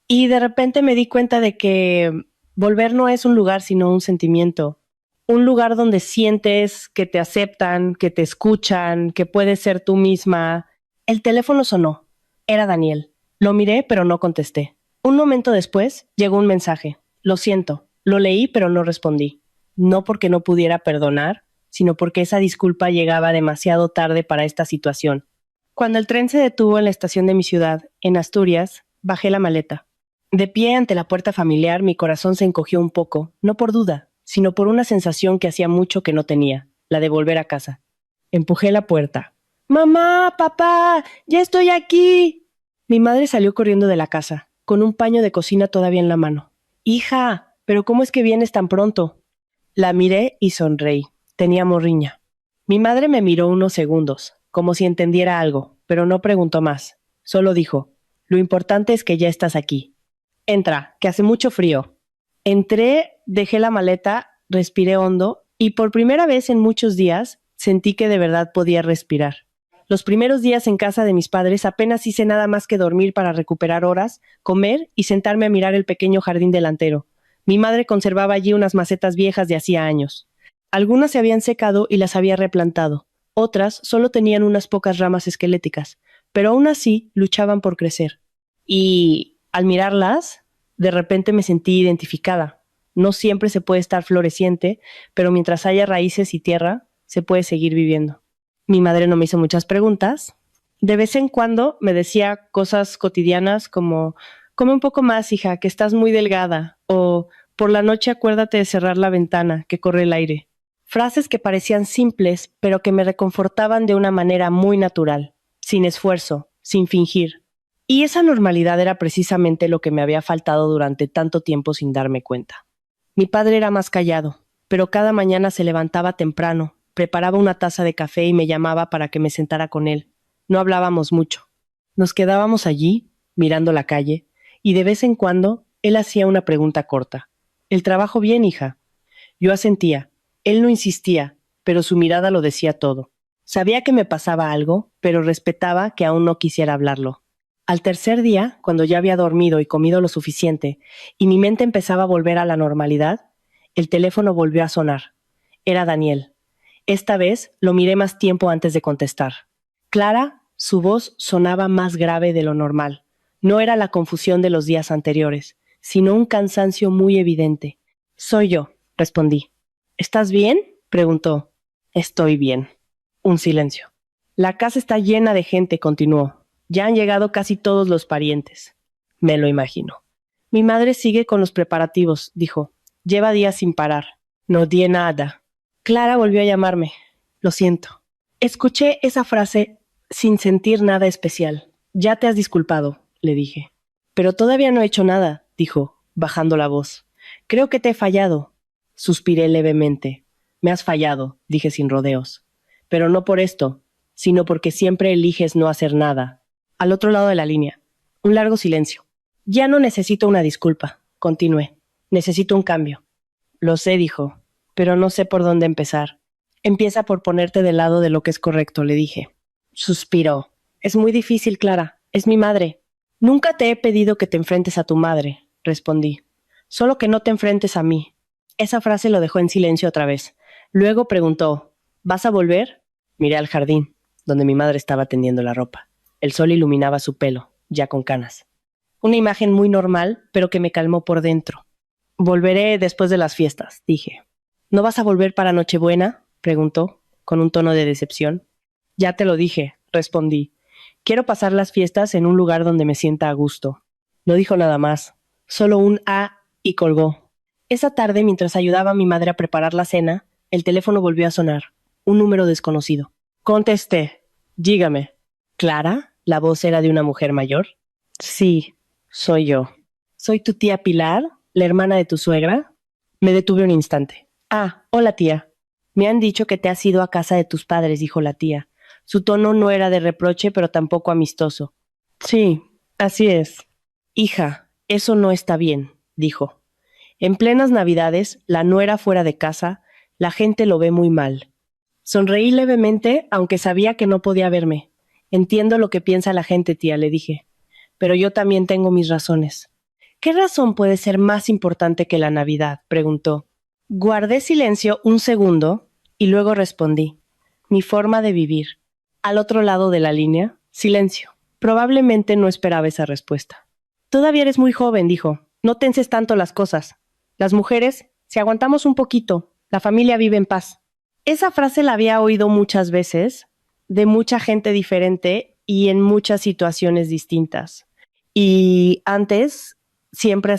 Y de repente me di cuenta de que volver no es un lugar, sino un sentimiento. Un lugar donde sientes que te aceptan, que te escuchan, que puedes ser tú misma. El teléfono sonó. Era Daniel. Lo miré, pero no contesté. Un momento después, llegó un mensaje. Lo siento. Lo leí, pero no respondí. No porque no pudiera perdonar, sino porque esa disculpa llegaba demasiado tarde para esta situación. Cuando el tren se detuvo en la estación de mi ciudad, en Asturias, bajé la maleta. De pie ante la puerta familiar, mi corazón se encogió un poco, no por duda, sino por una sensación que hacía mucho que no tenía, la de volver a casa. Empujé la puerta. ¡Mamá! ¡Papá! ¡Ya estoy aquí! Mi madre salió corriendo de la casa, con un paño de cocina todavía en la mano. Hija, ¿pero cómo es que vienes tan pronto? La miré y sonreí. Tenía morriña. Mi madre me miró unos segundos, como si entendiera algo, pero no preguntó más. Solo dijo, lo importante es que ya estás aquí. Entra, que hace mucho frío. Entré, dejé la maleta, respiré hondo y por primera vez en muchos días sentí que de verdad podía respirar. Los primeros días en casa de mis padres apenas hice nada más que dormir para recuperar horas, comer y sentarme a mirar el pequeño jardín delantero. Mi madre conservaba allí unas macetas viejas de hacía años. Algunas se habían secado y las había replantado. Otras solo tenían unas pocas ramas esqueléticas, pero aún así luchaban por crecer. Y al mirarlas, de repente me sentí identificada. No siempre se puede estar floreciente, pero mientras haya raíces y tierra, se puede seguir viviendo. Mi madre no me hizo muchas preguntas. De vez en cuando me decía cosas cotidianas como, come un poco más, hija, que estás muy delgada, o por la noche acuérdate de cerrar la ventana, que corre el aire. Frases que parecían simples, pero que me reconfortaban de una manera muy natural, sin esfuerzo, sin fingir. Y esa normalidad era precisamente lo que me había faltado durante tanto tiempo sin darme cuenta. Mi padre era más callado, pero cada mañana se levantaba temprano, preparaba una taza de café y me llamaba para que me sentara con él. No hablábamos mucho. Nos quedábamos allí, mirando la calle, y de vez en cuando él hacía una pregunta corta. ¿El trabajo bien, hija? Yo asentía. Él no insistía, pero su mirada lo decía todo. Sabía que me pasaba algo, pero respetaba que aún no quisiera hablarlo. Al tercer día, cuando ya había dormido y comido lo suficiente, y mi mente empezaba a volver a la normalidad, el teléfono volvió a sonar. Era Daniel. Esta vez lo miré más tiempo antes de contestar. Clara, su voz sonaba más grave de lo normal. No era la confusión de los días anteriores, sino un cansancio muy evidente. Soy yo, respondí. ¿Estás bien? Preguntó. Estoy bien. Un silencio. La casa está llena de gente, continuó. Ya han llegado casi todos los parientes. Me lo imagino. Mi madre sigue con los preparativos, dijo. Lleva días sin parar. No di nada. Clara volvió a llamarme. Lo siento. Escuché esa frase sin sentir nada especial. Ya te has disculpado, le dije. Pero todavía no he hecho nada, dijo, bajando la voz. Creo que te he fallado. Suspiré levemente. Me has fallado, dije sin rodeos. Pero no por esto, sino porque siempre eliges no hacer nada. Al otro lado de la línea. Un largo silencio. Ya no necesito una disculpa, continué. Necesito un cambio. Lo sé, dijo, pero no sé por dónde empezar. Empieza por ponerte del lado de lo que es correcto, le dije. Suspiró. Es muy difícil, Clara. Es mi madre. Nunca te he pedido que te enfrentes a tu madre, respondí. Solo que no te enfrentes a mí. Esa frase lo dejó en silencio otra vez. Luego preguntó, ¿vas a volver? Miré al jardín, donde mi madre estaba tendiendo la ropa. El sol iluminaba su pelo, ya con canas. Una imagen muy normal, pero que me calmó por dentro. Volveré después de las fiestas, dije. ¿No vas a volver para Nochebuena? Preguntó, con un tono de decepción. Ya te lo dije, respondí. Quiero pasar las fiestas en un lugar donde me sienta a gusto. No dijo nada más, solo un y colgó. Esa tarde, mientras ayudaba a mi madre a preparar la cena, el teléfono volvió a sonar. Un número desconocido. Contesté. Dígame. ¿Clara? ¿La voz era de una mujer mayor? Sí, soy yo. ¿Soy tu tía Pilar, la hermana de tu suegra? Me detuve un instante. Hola tía. Me han dicho que te has ido a casa de tus padres, dijo la tía. Su tono no era de reproche, pero tampoco amistoso. Sí, así es. Hija, eso no está bien, dijo. En plenas Navidades, la nuera fuera de casa, la gente lo ve muy mal. Sonreí levemente, aunque sabía que no podía verme. Entiendo lo que piensa la gente, tía, le dije. Pero yo también tengo mis razones. ¿Qué razón puede ser más importante que la Navidad?, preguntó. Guardé silencio un segundo y luego respondí. Mi forma de vivir. Al otro lado de la línea, silencio. Probablemente no esperaba esa respuesta. Todavía eres muy joven, dijo. No tenses tanto las cosas. Las mujeres, si aguantamos un poquito, la familia vive en paz. Esa frase la había oído muchas veces, de mucha gente diferente y en muchas situaciones distintas. Y antes siempre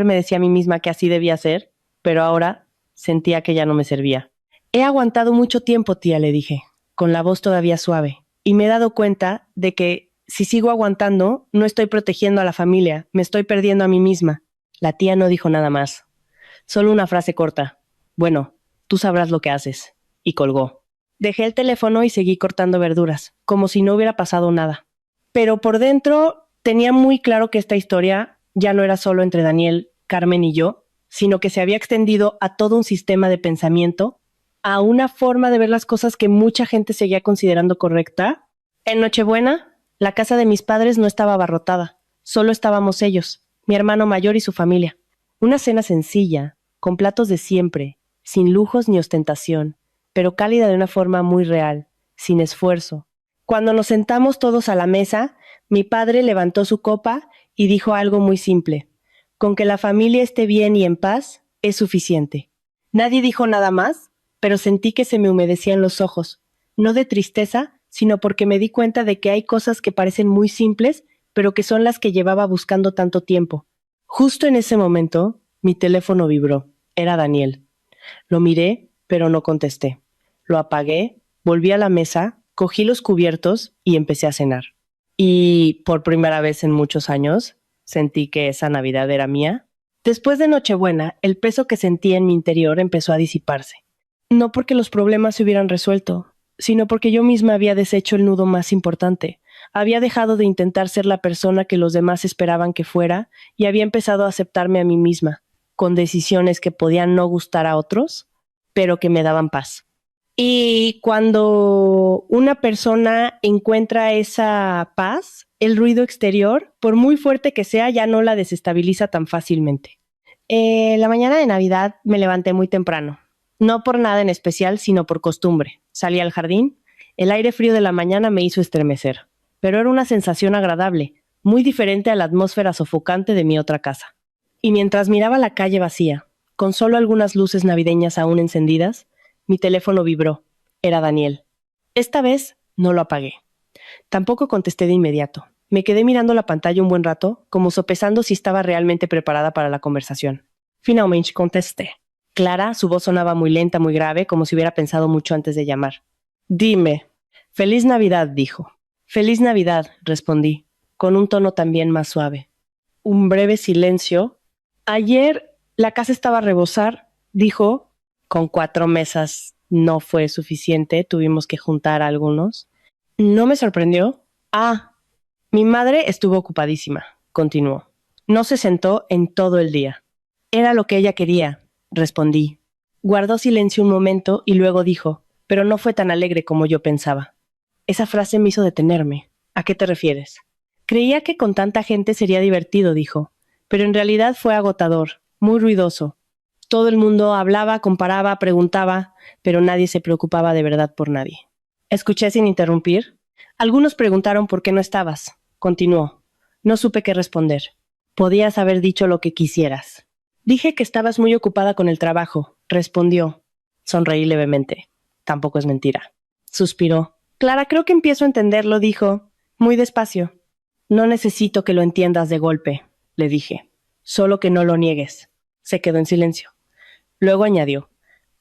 me decía a mí misma que así debía ser, pero ahora sentía que ya no me servía. He aguantado mucho tiempo, tía, le dije, con la voz todavía suave, y me he dado cuenta de que si sigo aguantando, no estoy protegiendo a la familia, me estoy perdiendo a mí misma. La tía no dijo nada más, solo una frase corta. Bueno, tú sabrás lo que haces. Y colgó. Dejé el teléfono y seguí cortando verduras, como si no hubiera pasado nada. Pero por dentro tenía muy claro que esta historia ya no era solo entre Daniel, Carmen y yo, sino que se había extendido a todo un sistema de pensamiento, a una forma de ver las cosas que mucha gente seguía considerando correcta. En Nochebuena, la casa de mis padres no estaba abarrotada, solo estábamos ellos, mi hermano mayor y su familia. Una cena sencilla, con platos de siempre, sin lujos ni ostentación, pero cálida de una forma muy real, sin esfuerzo. Cuando nos sentamos todos a la mesa, mi padre levantó su copa y dijo algo muy simple. Con que la familia esté bien y en paz es suficiente. Nadie dijo nada más, pero sentí que se me humedecían los ojos, no de tristeza, sino porque me di cuenta de que hay cosas que parecen muy simples, pero que son las que llevaba buscando tanto tiempo. Justo en ese momento, mi teléfono vibró. Era Daniel. Lo miré, pero no contesté. Lo apagué, volví a la mesa, cogí los cubiertos y empecé a cenar. Y por primera vez en muchos años, sentí que esa Navidad era mía. Después de Nochebuena, el peso que sentía en mi interior empezó a disiparse. No porque los problemas se hubieran resuelto, sino porque yo misma había deshecho el nudo más importante. Había dejado de intentar ser la persona que los demás esperaban que fuera y había empezado a aceptarme a mí misma, con decisiones que podían no gustar a otros, pero que me daban paz. Y cuando una persona encuentra esa paz, el ruido exterior, por muy fuerte que sea, ya no la desestabiliza tan fácilmente. La mañana de Navidad me levanté muy temprano. No por nada en especial, sino por costumbre. Salí al jardín. El aire frío de la mañana me hizo estremecer. Pero era una sensación agradable, muy diferente a la atmósfera sofocante de mi otra casa. Y mientras miraba la calle vacía, con solo algunas luces navideñas aún encendidas, mi teléfono vibró. Era Daniel. Esta vez no lo apagué. Tampoco contesté de inmediato. Me quedé mirando la pantalla un buen rato, como sopesando si estaba realmente preparada para la conversación. Finalmente contesté. Clara, su voz sonaba muy lenta, muy grave, como si hubiera pensado mucho antes de llamar. Dime. Feliz Navidad, dijo. Feliz Navidad, respondí, con un tono también más suave. Un breve silencio. Ayer la casa estaba a rebosar, dijo. Con 4 mesas no fue suficiente, tuvimos que juntar a algunos. No me sorprendió. Mi madre estuvo ocupadísima, continuó. No se sentó en todo el día. Era lo que ella quería, respondí. Guardó silencio un momento y luego dijo, pero no fue tan alegre como yo pensaba. Esa frase me hizo detenerme. ¿A qué te refieres? Creía que con tanta gente sería divertido, dijo, pero en realidad fue agotador, muy ruidoso. Todo el mundo hablaba, comparaba, preguntaba, pero nadie se preocupaba de verdad por nadie. Escuché sin interrumpir. Algunos preguntaron por qué no estabas. Continuó. No supe qué responder. Podías haber dicho lo que quisieras. Dije que estabas muy ocupada con el trabajo. Respondió. Sonreí levemente. Tampoco es mentira. Suspiró. Clara, creo que empiezo a entenderlo, dijo. Muy despacio. No necesito que lo entiendas de golpe, le dije. Solo que no lo niegues. Se quedó en silencio. Luego añadió.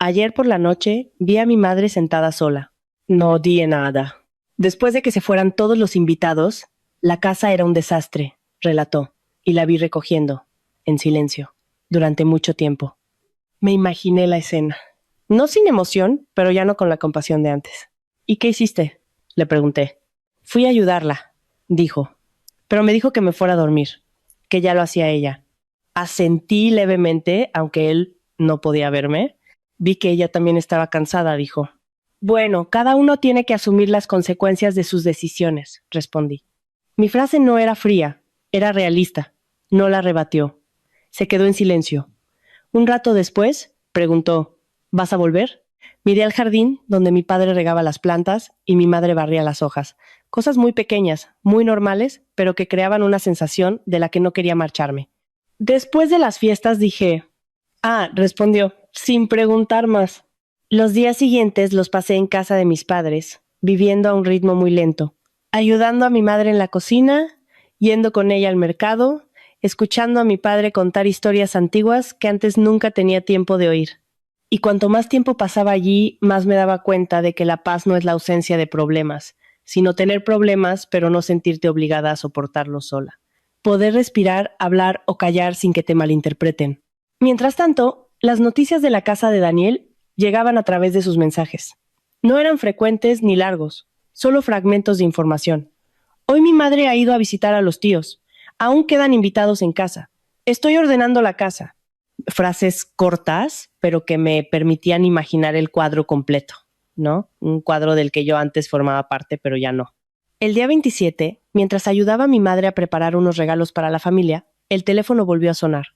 Ayer por la noche vi a mi madre sentada sola. No di nada. Después de que se fueran todos los invitados, la casa era un desastre, relató, y la vi recogiendo, en silencio, durante mucho tiempo. Me imaginé la escena. No sin emoción, pero ya no con la compasión de antes. ¿Y qué hiciste? Le pregunté. Fui a ayudarla, dijo, pero me dijo que me fuera a dormir, que ya lo hacía ella. Asentí levemente, aunque él no podía verme. Vi que ella también estaba cansada, dijo. Bueno, cada uno tiene que asumir las consecuencias de sus decisiones, respondí. Mi frase no era fría, era realista. No la rebatió. Se quedó en silencio. Un rato después, preguntó, ¿vas a volver? Miré al jardín, donde mi padre regaba las plantas y mi madre barría las hojas. Cosas muy pequeñas, muy normales, pero que creaban una sensación de la que no quería marcharme. Después de las fiestas dije, respondió, sin preguntar más. Los días siguientes los pasé en casa de mis padres, viviendo a un ritmo muy lento, ayudando a mi madre en la cocina, yendo con ella al mercado, escuchando a mi padre contar historias antiguas que antes nunca tenía tiempo de oír. Y cuanto más tiempo pasaba allí, más me daba cuenta de que la paz no es la ausencia de problemas, sino tener problemas pero no sentirte obligada a soportarlos sola. Poder respirar, hablar o callar sin que te malinterpreten. Mientras tanto, las noticias de la casa de Daniel llegaban a través de sus mensajes. No eran frecuentes ni largos, solo fragmentos de información. Hoy mi madre ha ido a visitar a los tíos. Aún quedan invitados en casa. Estoy ordenando la casa. Frases cortas, pero que me permitían imaginar el cuadro completo, ¿no? Un cuadro del que yo antes formaba parte, pero ya no. El día 27, mientras ayudaba a mi madre a preparar unos regalos para la familia, el teléfono volvió a sonar.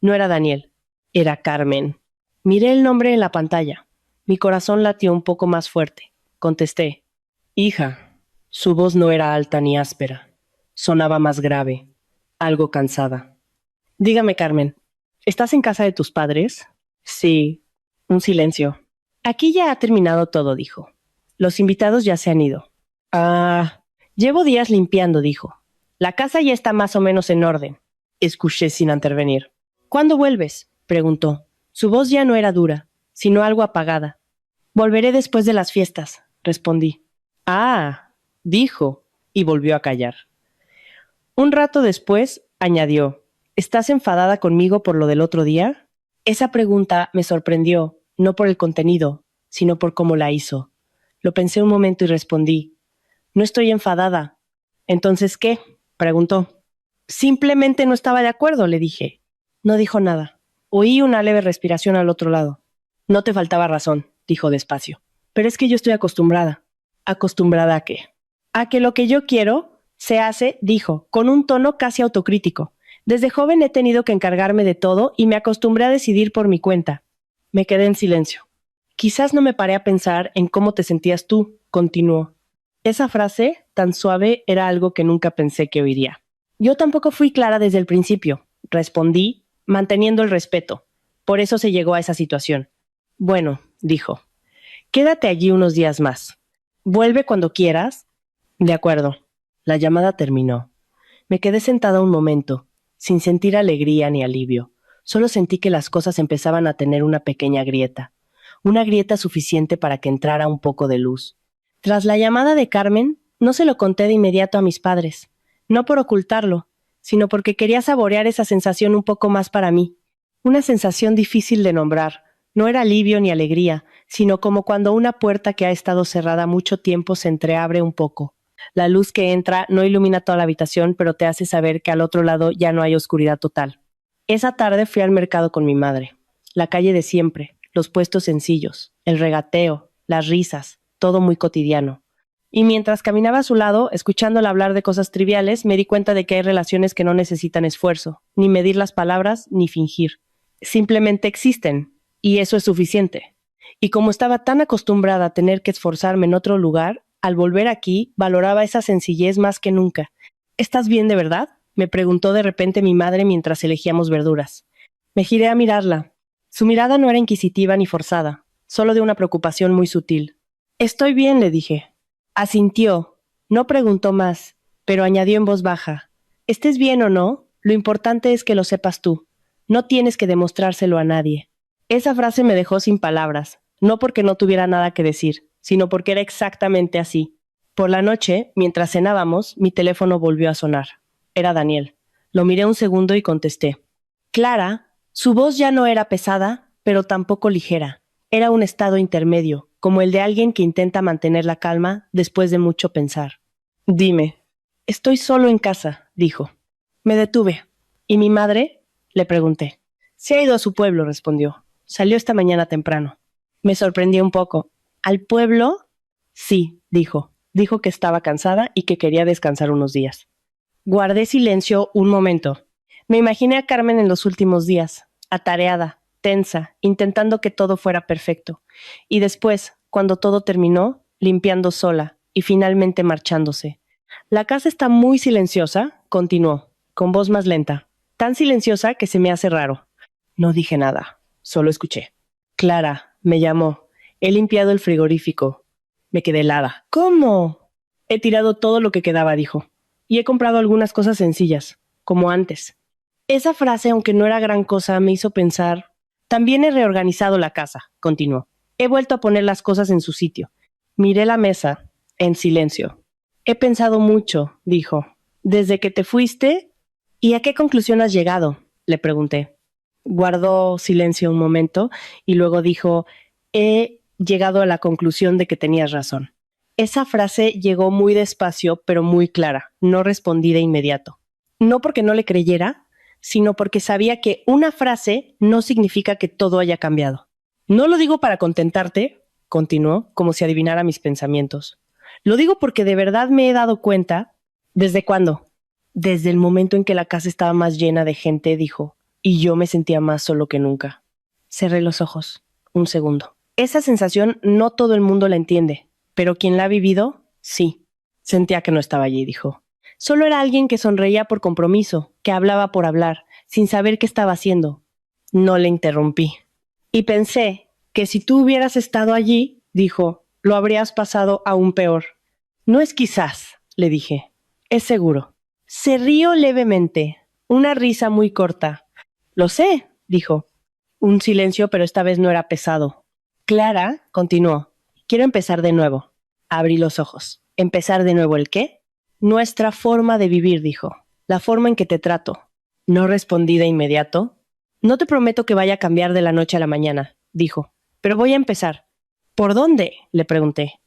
No era Daniel, era Carmen. Miré el nombre en la pantalla. Mi corazón latió un poco más fuerte. Contesté. Hija. Su voz no era alta ni áspera. Sonaba más grave, algo cansada. Dígame, Carmen, ¿estás en casa de tus padres? Sí. Un silencio. Aquí ya ha terminado todo, dijo. Los invitados ya se han ido. Llevo días limpiando, dijo. La casa ya está más o menos en orden. Escuché sin intervenir. ¿Cuándo vuelves? Preguntó. Su voz ya no era dura, sino algo apagada. Volveré después de las fiestas, respondí. Dijo, y volvió a callar. Un rato después, añadió, ¿estás enfadada conmigo por lo del otro día? Esa pregunta me sorprendió, no por el contenido, sino por cómo la hizo. Lo pensé un momento y respondí, no estoy enfadada. ¿Entonces qué? Preguntó. Simplemente no estaba de acuerdo, le dije. No dijo nada. Oí una leve respiración al otro lado. No te faltaba razón, dijo despacio. Pero es que yo estoy acostumbrada. ¿Acostumbrada a qué? A que lo que yo quiero se hace, dijo, con un tono casi autocrítico. Desde joven he tenido que encargarme de todo y me acostumbré a decidir por mi cuenta. Me quedé en silencio. Quizás no me paré a pensar en cómo te sentías tú, continuó. Esa frase, tan suave, era algo que nunca pensé que oiría. Yo tampoco fui clara desde el principio, respondí, manteniendo el respeto. Por eso se llegó a esa situación. Bueno, dijo, quédate allí unos días más. Vuelve cuando quieras. De acuerdo. La llamada terminó. Me quedé sentada un momento, sin sentir alegría ni alivio. Solo sentí que las cosas empezaban a tener una pequeña grieta. Una grieta suficiente para que entrara un poco de luz. Tras la llamada de Carmen, no se lo conté de inmediato a mis padres. No por ocultarlo, sino porque quería saborear esa sensación un poco más para mí. Una sensación difícil de nombrar. No era alivio ni alegría, sino como cuando una puerta que ha estado cerrada mucho tiempo se entreabre un poco. La luz que entra no ilumina toda la habitación, pero te hace saber que al otro lado ya no hay oscuridad total. Esa tarde fui al mercado con mi madre. La calle de siempre, los puestos sencillos, el regateo, las risas, todo muy cotidiano. Y mientras caminaba a su lado, escuchándola hablar de cosas triviales, me di cuenta de que hay relaciones que no necesitan esfuerzo, ni medir las palabras, ni fingir. Simplemente existen, y eso es suficiente. Y como estaba tan acostumbrada a tener que esforzarme en otro lugar, al volver aquí, valoraba esa sencillez más que nunca. ¿Estás bien de verdad?, me preguntó de repente mi madre mientras elegíamos verduras. Me giré a mirarla. Su mirada no era inquisitiva ni forzada, solo de una preocupación muy sutil. Estoy bien, le dije. Asintió. No preguntó más, pero añadió en voz baja. Estés bien o no, lo importante es que lo sepas tú. No tienes que demostrárselo a nadie. Esa frase me dejó sin palabras, no porque no tuviera nada que decir, sino porque era exactamente así. Por la noche, mientras cenábamos, mi teléfono volvió a sonar. Era Daniel. Lo miré un segundo y contesté. Clara, su voz ya no era pesada, pero tampoco ligera. Era un estado intermedio, como el de alguien que intenta mantener la calma después de mucho pensar. Dime. Estoy solo en casa, dijo. Me detuve. ¿Y mi madre? Le pregunté. Se ha ido a su pueblo, respondió. Salió esta mañana temprano. Me sorprendí un poco. ¿Al pueblo? Sí, dijo. Dijo que estaba cansada y que quería descansar unos días. Guardé silencio un momento. Me imaginé a Carmen en los últimos días, atareada, tensa, intentando que todo fuera perfecto. Y después, cuando todo terminó, limpiando sola y finalmente marchándose. La casa está muy silenciosa, continuó, con voz más lenta. Tan silenciosa que se me hace raro. No dije nada, solo escuché. Clara, me llamó. He limpiado el frigorífico. Me quedé helada. ¿Cómo? He tirado todo lo que quedaba, dijo. Y he comprado algunas cosas sencillas, como antes. Esa frase, aunque no era gran cosa, me hizo pensar. También he reorganizado la casa, continuó. He vuelto a poner las cosas en su sitio. Miré la mesa, en silencio. He pensado mucho, dijo. Desde que te fuiste, ¿y a qué conclusión has llegado? Le pregunté. Guardó silencio un momento y luego dijo, he llegado a la conclusión de que tenías razón. Esa frase llegó muy despacio, pero muy clara. No respondí de inmediato. No porque no le creyera, sino porque sabía que una frase no significa que todo haya cambiado. No lo digo para contentarte, continuó, como si adivinara mis pensamientos. Lo digo porque de verdad me he dado cuenta. ¿Desde cuándo? Desde el momento en que la casa estaba más llena de gente, dijo, y yo me sentía más solo que nunca. Cerré los ojos. Un segundo. Esa sensación no todo el mundo la entiende, pero quien la ha vivido, sí. Sentía que no estaba allí, dijo. Solo era alguien que sonreía por compromiso, que hablaba por hablar, sin saber qué estaba haciendo. No le interrumpí. Y pensé que si tú hubieras estado allí, dijo, lo habrías pasado aún peor. No es quizás, le dije. Es seguro. Se rió levemente, una risa muy corta. Lo sé, dijo. Un silencio, pero esta vez no era pesado. Clara, continuó. Quiero empezar de nuevo. Abrí los ojos. ¿Empezar de nuevo el qué? Nuestra forma de vivir, dijo. La forma en que te trato. No respondí de inmediato. No te prometo que vaya a cambiar de la noche a la mañana, dijo. Pero voy a empezar. ¿Por dónde? Le pregunté.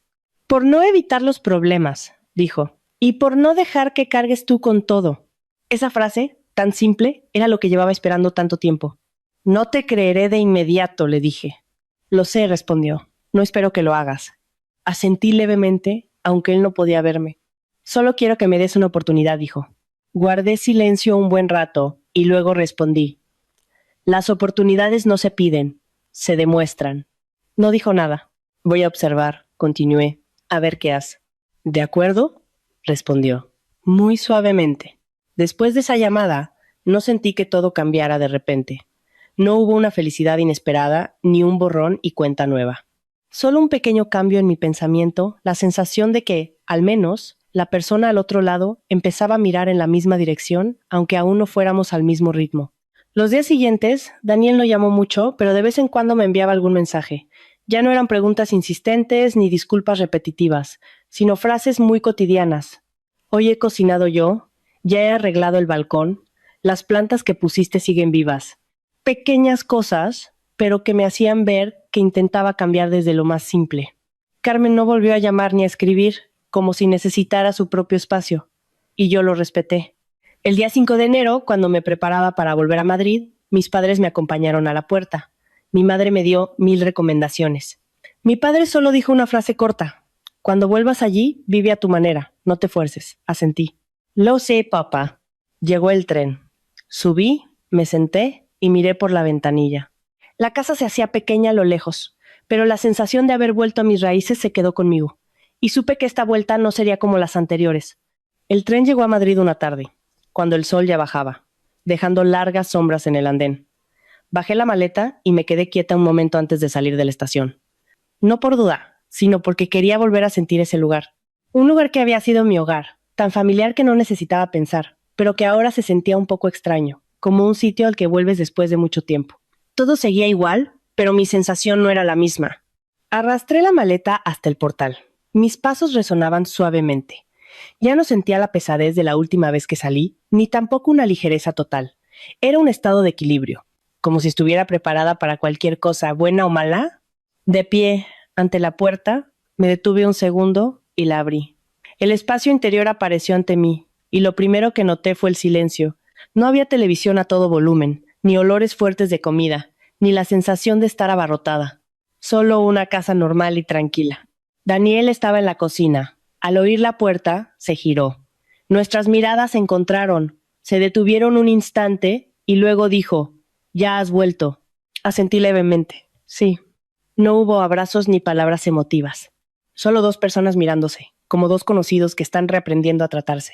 Por no evitar los problemas, dijo. Y por no dejar que cargues tú con todo. Esa frase, tan simple, era lo que llevaba esperando tanto tiempo. No te creeré de inmediato, le dije. Lo sé, respondió. No espero que lo hagas. Asentí levemente, aunque él no podía verme. Solo quiero que me des una oportunidad, dijo. Guardé silencio un buen rato y luego respondí. Las oportunidades no se piden, se demuestran. No dijo nada. Voy a observar, continué, a ver qué hace. ¿De acuerdo? Respondió, muy suavemente. Después de esa llamada, no sentí que todo cambiara de repente. No hubo una felicidad inesperada, ni un borrón y cuenta nueva. Solo un pequeño cambio en mi pensamiento, la sensación de que, al menos, la persona al otro lado empezaba a mirar en la misma dirección, aunque aún no fuéramos al mismo ritmo. Los días siguientes, Daniel no llamó mucho, pero de vez en cuando me enviaba algún mensaje. Ya no eran preguntas insistentes ni disculpas repetitivas, sino frases muy cotidianas. Hoy he cocinado yo, ya he arreglado el balcón, las plantas que pusiste siguen vivas. Pequeñas cosas, pero que me hacían ver que intentaba cambiar desde lo más simple. Carmen no volvió a llamar ni a escribir, como si necesitara su propio espacio, y yo lo respeté. El día 5 de enero, cuando me preparaba para volver a Madrid, mis padres me acompañaron a la puerta. Mi madre me dio 1000 recomendaciones. Mi padre solo dijo una frase corta. Cuando vuelvas allí, vive a tu manera, no te fuerces, asentí. Lo sé, papá. Llegó el tren. Subí, me senté y miré por la ventanilla. La casa se hacía pequeña a lo lejos, pero la sensación de haber vuelto a mis raíces se quedó conmigo, y supe que esta vuelta no sería como las anteriores. El tren llegó a Madrid una tarde, cuando el sol ya bajaba, dejando largas sombras en el andén. Bajé la maleta y me quedé quieta un momento antes de salir de la estación. No por duda, sino porque quería volver a sentir ese lugar. Un lugar que había sido mi hogar, tan familiar que no necesitaba pensar, pero que ahora se sentía un poco extraño, como un sitio al que vuelves después de mucho tiempo. Todo seguía igual, pero mi sensación no era la misma. Arrastré la maleta hasta el portal. Mis pasos resonaban suavemente. Ya no sentía la pesadez de la última vez que salí, ni tampoco una ligereza total. Era un estado de equilibrio, como si estuviera preparada para cualquier cosa, buena o mala. De pie, ante la puerta, me detuve un segundo y la abrí. El espacio interior apareció ante mí, y lo primero que noté fue el silencio. No había televisión a todo volumen, ni olores fuertes de comida, ni la sensación de estar abarrotada. Solo una casa normal y tranquila. Daniel estaba en la cocina. Al oír la puerta, se giró. Nuestras miradas se encontraron, se detuvieron un instante y luego dijo, «Ya has vuelto». Asentí levemente. Sí. No hubo abrazos ni palabras emotivas. Solo dos personas mirándose, como dos conocidos que están reaprendiendo a tratarse.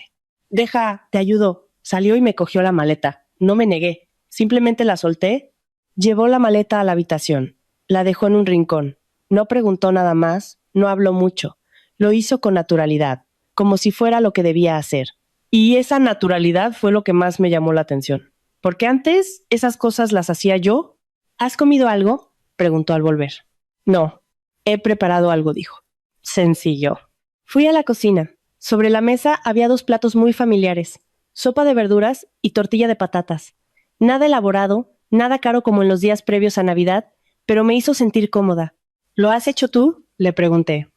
Deja, te ayudo. Salió y me cogió la maleta. No me negué. Simplemente la solté. Llevó la maleta a la habitación. La dejó en un rincón. No preguntó nada más, no habló mucho. Lo hizo con naturalidad, como si fuera lo que debía hacer. Y esa naturalidad fue lo que más me llamó la atención. Porque antes esas cosas las hacía yo. ¿Has comido algo?, preguntó al volver. No, he preparado algo, dijo. Sencillo. Fui a la cocina. Sobre la mesa había dos platos muy familiares: sopa de verduras y tortilla de patatas. Nada elaborado, nada caro como en los días previos a Navidad, pero me hizo sentir cómoda. ¿Lo has hecho tú?, le pregunté.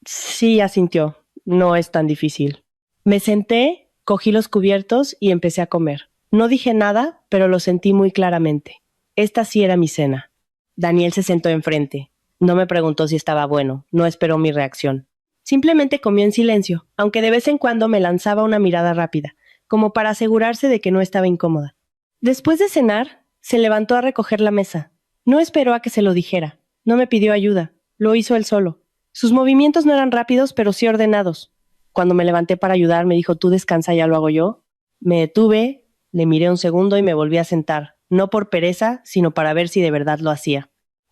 Sí, asintió. No es tan difícil. Me senté, cogí los cubiertos y empecé a comer. No dije nada, pero lo sentí muy claramente. Esta sí era mi cena. Daniel se sentó enfrente. No me preguntó si estaba bueno, no esperó mi reacción. Simplemente comió en silencio, aunque de vez en cuando me lanzaba una mirada rápida, como para asegurarse de que no estaba incómoda. Después de cenar, se levantó a recoger la mesa. No esperó a que se lo dijera. No me pidió ayuda. Lo hizo él solo. Sus movimientos no eran rápidos, pero sí ordenados. Cuando me levanté para ayudar, me dijo: «Tú descansa, ya lo hago yo». Me detuve, le miré un segundo y me volví a sentar, no por pereza, sino para ver si de verdad lo hacía.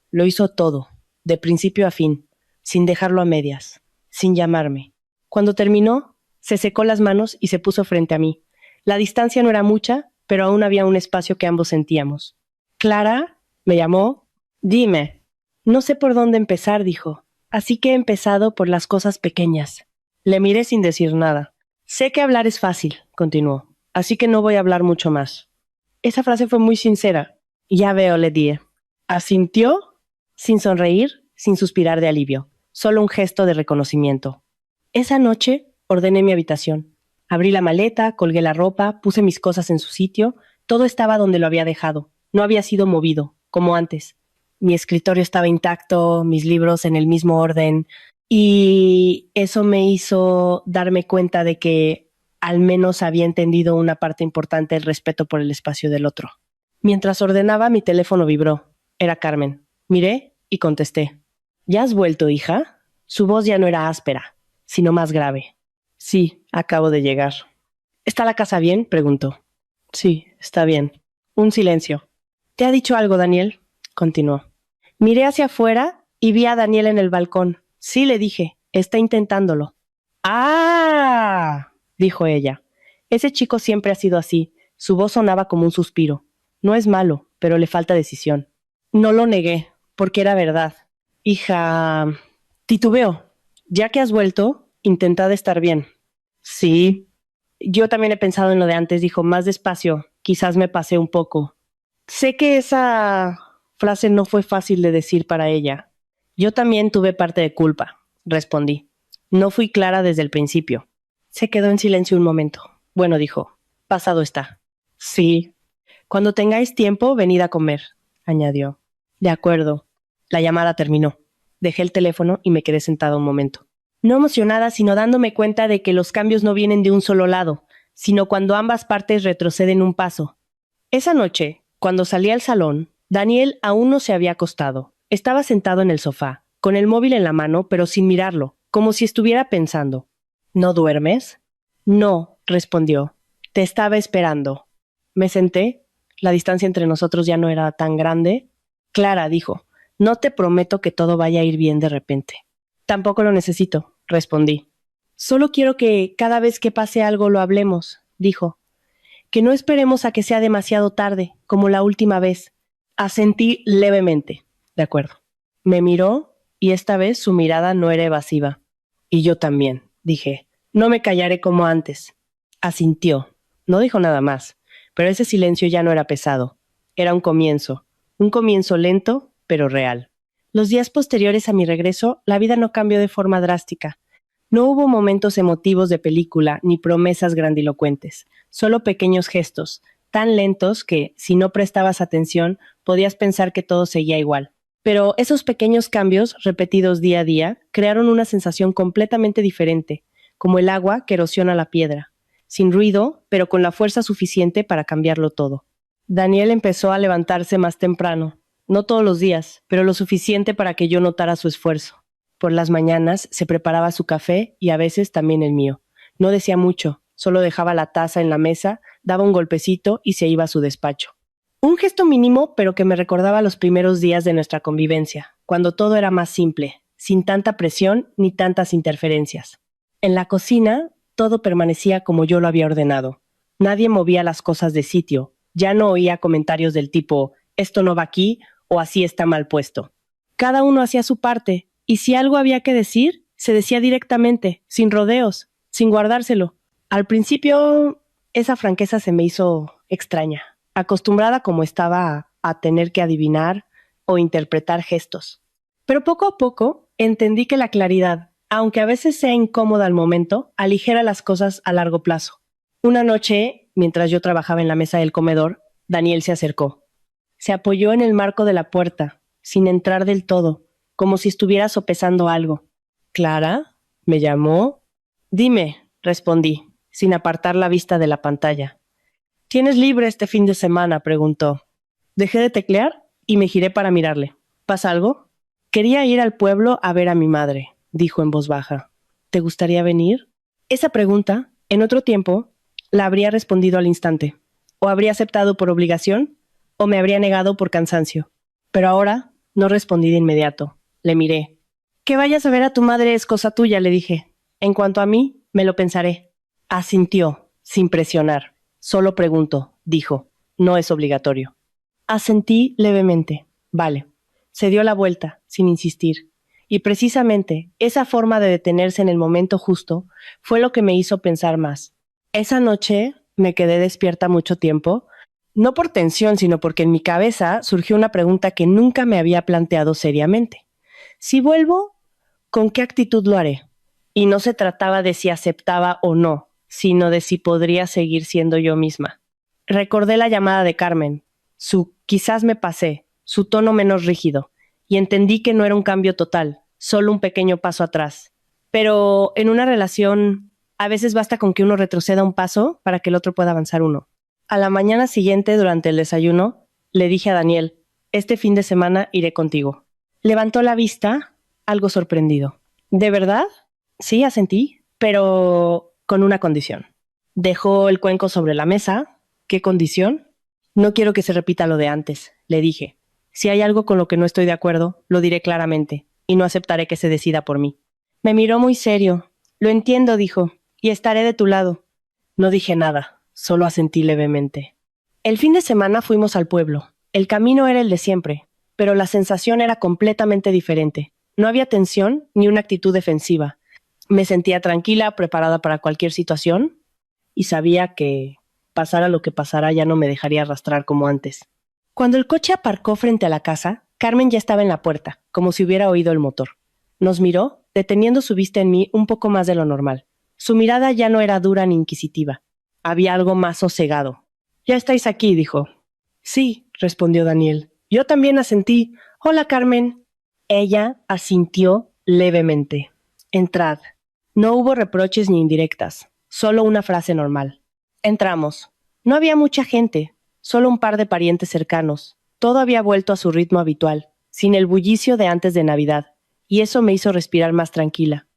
Lo hizo todo, de principio a fin, sin dejarlo a medias, sin llamarme. Cuando terminó, se secó las manos y se puso frente a mí. La distancia no era mucha, pero aún había un espacio que ambos sentíamos. «Clara», me llamó. «Dime». «No sé por dónde empezar», dijo. «Así que he empezado por las cosas pequeñas». Le miré sin decir nada. «Sé que hablar es fácil», continuó, «así que no voy a hablar mucho más». Esa frase fue muy sincera. «Ya veo», le dije. Asintió, sin sonreír, sin suspirar de alivio, solo un gesto de reconocimiento. Esa noche ordené mi habitación. Abrí la maleta, colgué la ropa, puse mis cosas en su sitio. Todo estaba donde lo había dejado. No había sido movido, como antes. Mi escritorio estaba intacto, mis libros en el mismo orden, y eso me hizo darme cuenta de que al menos había entendido una parte importante: el respeto por el espacio del otro. Mientras ordenaba, mi teléfono vibró. Era Carmen. Miré y contesté. «¿Ya has vuelto, hija?». Su voz ya no era áspera, sino más grave. «Sí, acabo de llegar». «¿Está la casa bien?», preguntó. «Sí, está bien». Un silencio. «¿Te ha dicho algo, Daniel?», continuó. Miré hacia afuera y vi a Daniel en el balcón. «Sí», le dije, «está intentándolo». «¡Ah!», dijo ella. Ese chico siempre ha sido así. Su voz sonaba como un suspiro. No es malo, pero le falta decisión. No lo negué, porque era verdad. «Hija», titubeo. «Ya que has vuelto, intentad estar bien». «Sí». «Yo también he pensado en lo de antes», dijo, «más despacio. Quizás me pasé un poco». Sé que esa frase no fue fácil de decir para ella. «Yo también tuve parte de culpa», respondí. «No fui clara desde el principio». Se quedó en silencio un momento. «Bueno», dijo, «pasado está». «Sí». «Cuando tengáis tiempo, venid a comer», añadió. «De acuerdo». La llamada terminó. Dejé el teléfono y me quedé sentada un momento. No emocionada, sino dándome cuenta de que los cambios no vienen de un solo lado, sino cuando ambas partes retroceden un paso. Esa noche, cuando salí al salón, Daniel aún no se había acostado. Estaba sentado en el sofá, con el móvil en la mano, pero sin mirarlo, como si estuviera pensando. «¿No duermes?». «No», respondió. «Te estaba esperando». Me senté. La distancia entre nosotros ya no era tan grande. «Clara», dijo, «no te prometo que todo vaya a ir bien de repente». «Tampoco lo necesito», respondí. «Solo quiero que cada vez que pase algo lo hablemos», dijo. «Que no esperemos a que sea demasiado tarde, como la última vez». Asentí levemente. «De acuerdo». Me miró y esta vez su mirada no era evasiva. «Y yo también», dije. «No me callaré como antes». Asintió. No dijo nada más, pero ese silencio ya no era pesado. Era un comienzo lento, pero real. Los días posteriores a mi regreso, la vida no cambió de forma drástica. No hubo momentos emotivos de película ni promesas grandilocuentes, solo pequeños gestos, tan lentos que, si no prestabas atención, podías pensar que todo seguía igual. Pero esos pequeños cambios, repetidos día a día, crearon una sensación completamente diferente, como el agua que erosiona la piedra, sin ruido, pero con la fuerza suficiente para cambiarlo todo. Daniel empezó a levantarse más temprano. no todos los días, pero lo suficiente para que yo notara su esfuerzo. Por las mañanas se preparaba su café y a veces también el mío. No decía mucho, solo dejaba la taza en la mesa, daba un golpecito y se iba a su despacho. Un gesto mínimo, pero que me recordaba los primeros días de nuestra convivencia, cuando todo era más simple, sin tanta presión ni tantas interferencias. En la cocina, todo permanecía como yo lo había ordenado. Nadie movía las cosas de sitio. Ya no oía comentarios del tipo, esto no va aquí o así está mal puesto. Cada uno hacía su parte, y si algo había que decir, se decía directamente, sin rodeos, sin guardárselo. Al principio, esa franqueza se me hizo extraña, acostumbrada como estaba a tener que adivinar o interpretar gestos. Pero poco a poco entendí que la claridad, aunque a veces sea incómoda al momento, aligera las cosas a largo plazo. Una noche, mientras yo trabajaba en la mesa del comedor, Daniel se acercó. Se apoyó en el marco de la puerta, sin entrar del todo, como si estuviera sopesando algo. ¿Clara? ¿Me llamó? Dime, respondí, sin apartar la vista de la pantalla. ¿Tienes libre este fin de semana?, preguntó. Dejé de teclear y me giré para mirarle. ¿Pasa algo? Quería ir al pueblo a ver a mi madre, dijo en voz baja. ¿Te gustaría venir? Esa pregunta, en otro tiempo, la habría respondido al instante. O habría aceptado por obligación, o me habría negado por cansancio. Pero ahora no respondí de inmediato. Le miré. Que vayas a ver a tu madre es cosa tuya, le dije. En cuanto a mí, me lo pensaré. Asintió, sin presionar. Solo pregunto, dijo. No es obligatorio. Asentí levemente. Vale. Se dio la vuelta, sin insistir. Y precisamente esa forma de detenerse en el momento justo fue lo que me hizo pensar más. Esa noche me quedé despierta mucho tiempo, no por tensión, sino porque en mi cabeza surgió una pregunta que nunca me había planteado seriamente. Si vuelvo, ¿con qué actitud lo haré? Y no se trataba de si aceptaba o no, sino de si podría seguir siendo yo misma. Recordé la llamada de Carmen, su quizás me pasé, su tono menos rígido, y entendí que no era un cambio total, solo un pequeño paso atrás. Pero en una relación, a veces basta con que uno retroceda un paso para que el otro pueda avanzar uno. A la mañana siguiente, durante el desayuno, le dije a Daniel, este fin de semana iré contigo. Levantó la vista, algo sorprendido. ¿De verdad? Sí, asentí, pero con una condición. Dejó el cuenco sobre la mesa. ¿Qué condición? No quiero que se repita lo de antes, le dije. Si hay algo con lo que no estoy de acuerdo, lo diré claramente, y no aceptaré que se decida por mí. Me miró muy serio. Lo entiendo, dijo, y estaré de tu lado. No dije nada, solo asentí levemente. El fin de semana fuimos al pueblo. El camino era el de siempre, pero la sensación era completamente diferente. No había tensión ni una actitud defensiva. Me sentía tranquila, preparada para cualquier situación, y sabía que, pasara lo que pasara, ya no me dejaría arrastrar como antes. Cuando el coche aparcó frente a la casa, Carmen ya estaba en la puerta, como si hubiera oído el motor. Nos miró, deteniendo su vista en mí un poco más de lo normal. Su mirada ya no era dura ni inquisitiva. Había algo más sosegado. «Ya estáis aquí», dijo. «Sí», respondió Daniel. Yo también asentí. «Hola, Carmen». Ella asintió levemente. «Entrad». No hubo reproches ni indirectas, solo una frase normal. Entramos. No había mucha gente, solo un par de parientes cercanos. Todo había vuelto a su ritmo habitual, sin el bullicio de antes de Navidad, y eso me hizo respirar más tranquila.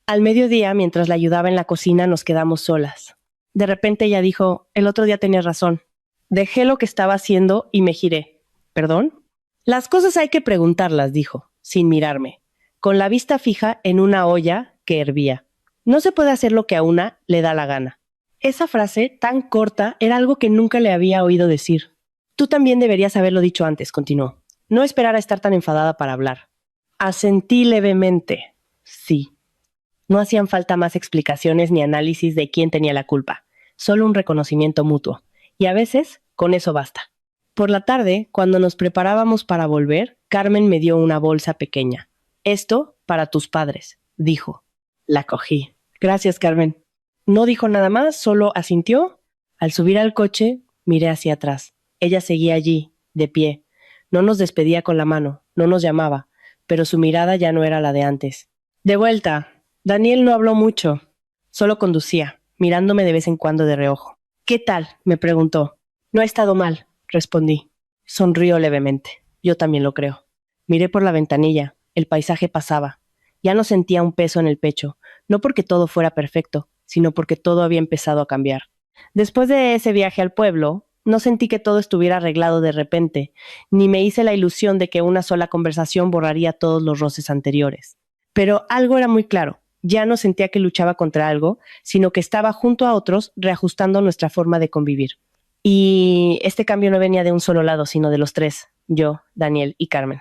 Al mediodía, mientras la ayudaba en la cocina, nos quedamos solas. De repente ella dijo, el otro día tenías razón. Dejé lo que estaba haciendo y me giré. ¿Perdón? Las cosas hay que preguntarlas, dijo, sin mirarme, con la vista fija en una olla que hervía. No se puede hacer lo que a una le da la gana. Esa frase, tan corta, era algo que nunca le había oído decir. Tú también deberías haberlo dicho antes, continuó. No esperar a estar tan enfadada para hablar. Asentí levemente. Sí. No hacían falta más explicaciones ni análisis de quién tenía la culpa, solo un reconocimiento mutuo. Y a veces, con eso basta. Por la tarde, cuando nos preparábamos para volver, Carmen me dio una bolsa pequeña. Esto para tus padres, dijo. La cogí. Gracias, Carmen. No dijo nada más, solo asintió. Al subir al coche, miré hacia atrás. Ella seguía allí, de pie. No nos despedía con la mano, no nos llamaba, pero su mirada ya no era la de antes. De vuelta. Daniel no habló mucho, solo conducía, mirándome de vez en cuando de reojo. ¿Qué tal?, me preguntó. No ha estado mal, respondí. Sonrió levemente. Yo también lo creo. Miré por la ventanilla. El paisaje pasaba. Ya no sentía un peso en el pecho, no porque todo fuera perfecto, sino porque todo había empezado a cambiar. Después de ese viaje al pueblo, no sentí que todo estuviera arreglado de repente, ni me hice la ilusión de que una sola conversación borraría todos los roces anteriores. Pero algo era muy claro. Ya no sentía que luchaba contra algo, sino que estaba junto a otros reajustando nuestra forma de convivir. Y este cambio no venía de un solo lado, sino de los tres, yo, Daniel y Carmen.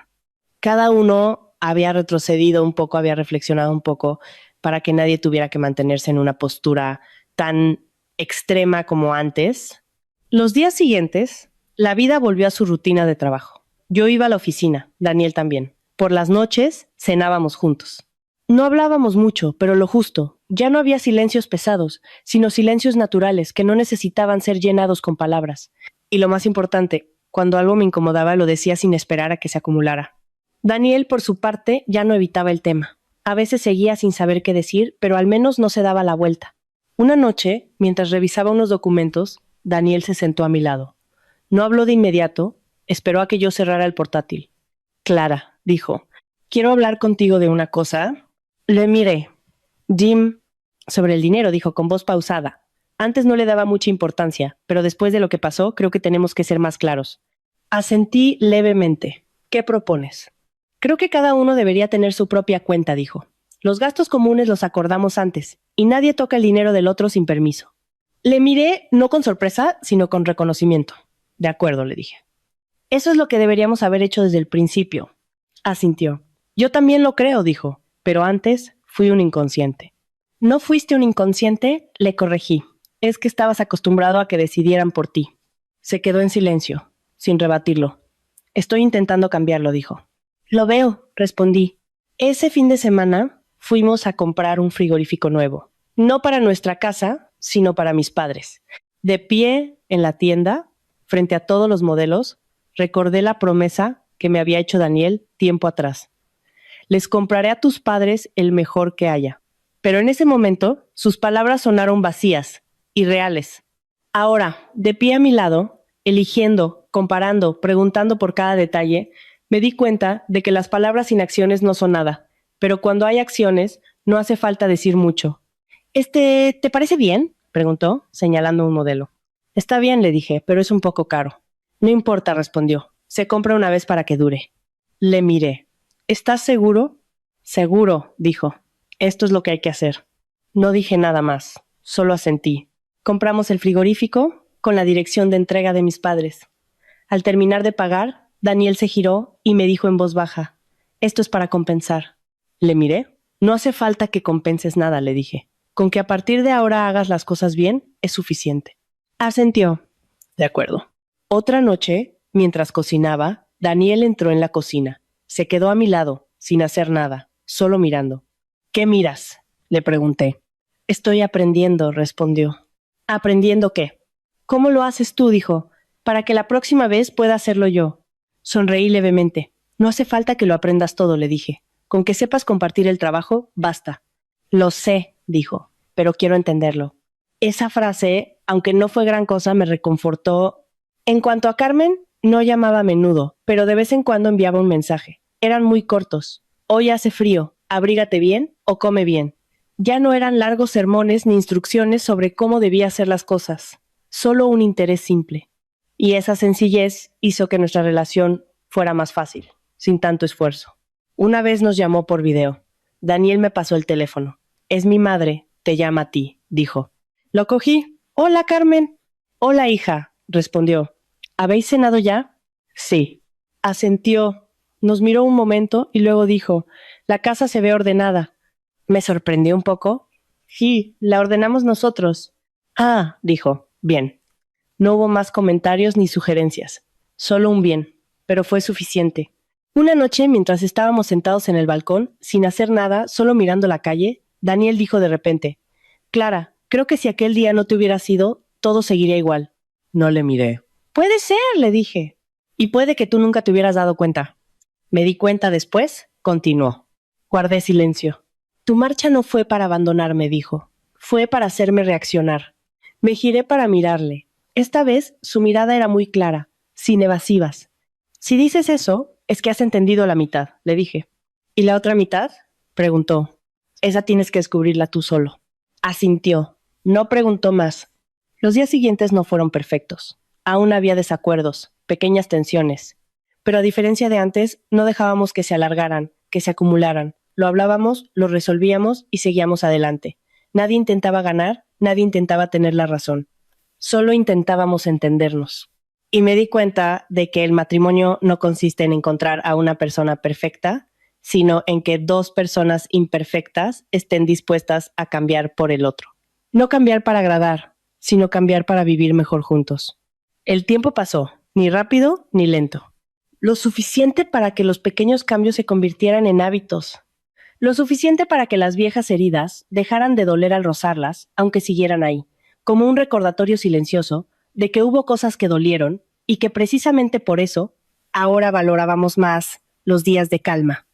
Cada uno había retrocedido un poco, había reflexionado un poco para que nadie tuviera que mantenerse en una postura tan extrema como antes. Los días siguientes, la vida volvió a su rutina de trabajo. Yo iba a la oficina, Daniel también. Por las noches cenábamos juntos. No hablábamos mucho, pero lo justo. Ya no había silencios pesados, sino silencios naturales que no necesitaban ser llenados con palabras. Y lo más importante, cuando algo me incomodaba lo decía sin esperar a que se acumulara. Daniel, por su parte, ya no evitaba el tema. A veces seguía sin saber qué decir, pero al menos no se daba la vuelta. Una noche, mientras revisaba unos documentos, Daniel se sentó a mi lado. No habló de inmediato, esperó a que yo cerrara el portátil. Clara, dijo, quiero hablar contigo de una cosa. Le miré. Jim, sobre el dinero, dijo con voz pausada. Antes no le daba mucha importancia, pero después de lo que pasó, creo que tenemos que ser más claros. Asentí levemente. ¿Qué propones? Creo que cada uno debería tener su propia cuenta, dijo. Los gastos comunes los acordamos antes, y nadie toca el dinero del otro sin permiso. Le miré no con sorpresa, sino con reconocimiento. De acuerdo, le dije. Eso es lo que deberíamos haber hecho desde el principio. Asintió. Yo también lo creo, dijo, pero antes fui un inconsciente. No fuiste un inconsciente, le corregí. Es que estabas acostumbrado a que decidieran por ti. Se quedó en silencio, sin rebatirlo. Estoy intentando cambiarlo, dijo. Lo veo, respondí. Ese fin de semana fuimos a comprar un frigorífico nuevo. No para nuestra casa, sino para mis padres. De pie en la tienda, frente a todos los modelos, recordé la promesa que me había hecho Daniel tiempo atrás. Les compraré a tus padres el mejor que haya. Pero en ese momento, sus palabras sonaron vacías, irreales. Ahora, de pie a mi lado, eligiendo, comparando, preguntando por cada detalle, me di cuenta de que las palabras sin acciones no son nada, pero cuando hay acciones, no hace falta decir mucho. ¿Te parece bien?, preguntó, señalando un modelo. Está bien, le dije, pero es un poco caro. No importa, respondió. Se compra una vez para que dure. Le miré. ¿Estás seguro? Seguro, dijo. Esto es lo que hay que hacer. No dije nada más, solo asentí. Compramos el frigorífico con la dirección de entrega de mis padres. Al terminar de pagar, Daniel se giró y me dijo en voz baja, esto es para compensar. Le miré. No hace falta que compenses nada, le dije. Con que a partir de ahora hagas las cosas bien, es suficiente. Asintió. De acuerdo. Otra noche, mientras cocinaba, Daniel entró en la cocina. Se quedó a mi lado, sin hacer nada, solo mirando. ¿Qué miras?, le pregunté. Estoy aprendiendo, respondió. ¿Aprendiendo qué? ¿Cómo lo haces tú?, dijo, para que la próxima vez pueda hacerlo yo. Sonreí levemente. No hace falta que lo aprendas todo, le dije. Con que sepas compartir el trabajo, basta. Lo sé, dijo, pero quiero entenderlo. Esa frase, aunque no fue gran cosa, me reconfortó. En cuanto a Carmen, no llamaba a menudo, pero de vez en cuando enviaba un mensaje. Eran muy cortos. Hoy hace frío, abrígate bien o come bien. Ya no eran largos sermones ni instrucciones sobre cómo debía hacer las cosas. Solo un interés simple. Y esa sencillez hizo que nuestra relación fuera más fácil, sin tanto esfuerzo. Una vez nos llamó por video. Daniel me pasó el teléfono. Es mi madre, te llama a ti, dijo. Lo cogí. Hola, Carmen. Hola, hija, respondió. ¿Habéis cenado ya? Sí. Asintió. Nos miró un momento y luego dijo, la casa se ve ordenada. Me sorprendió un poco. Sí, la ordenamos nosotros. Ah, dijo. Bien. No hubo más comentarios ni sugerencias. Solo un bien, pero fue suficiente. Una noche, mientras estábamos sentados en el balcón, sin hacer nada, solo mirando la calle, Daniel dijo de repente, Clara, creo que si aquel día no te hubieras ido, todo seguiría igual. No le miré. Puede ser, le dije. Y puede que tú nunca te hubieras dado cuenta. Me di cuenta después, continuó. Guardé silencio. Tu marcha no fue para abandonarme, dijo. Fue para hacerme reaccionar. Me giré para mirarle. Esta vez su mirada era muy clara, sin evasivas. Si dices eso, es que has entendido la mitad, le dije. ¿Y la otra mitad? Preguntó. Esa tienes que descubrirla tú solo. Asintió. No preguntó más. Los días siguientes no fueron perfectos. Aún había desacuerdos, pequeñas tensiones. Pero a diferencia de antes, no dejábamos que se alargaran, que se acumularan. Lo hablábamos, lo resolvíamos y seguíamos adelante. Nadie intentaba ganar, nadie intentaba tener la razón. Solo intentábamos entendernos. Y me di cuenta de que el matrimonio no consiste en encontrar a una persona perfecta, sino en que dos personas imperfectas estén dispuestas a cambiar por el otro. No cambiar para agradar, sino cambiar para vivir mejor juntos. El tiempo pasó, ni rápido ni lento. Lo suficiente para que los pequeños cambios se convirtieran en hábitos. Lo suficiente para que las viejas heridas dejaran de doler al rozarlas, aunque siguieran ahí, como un recordatorio silencioso de que hubo cosas que dolieron y que precisamente por eso ahora valorábamos más los días de calma.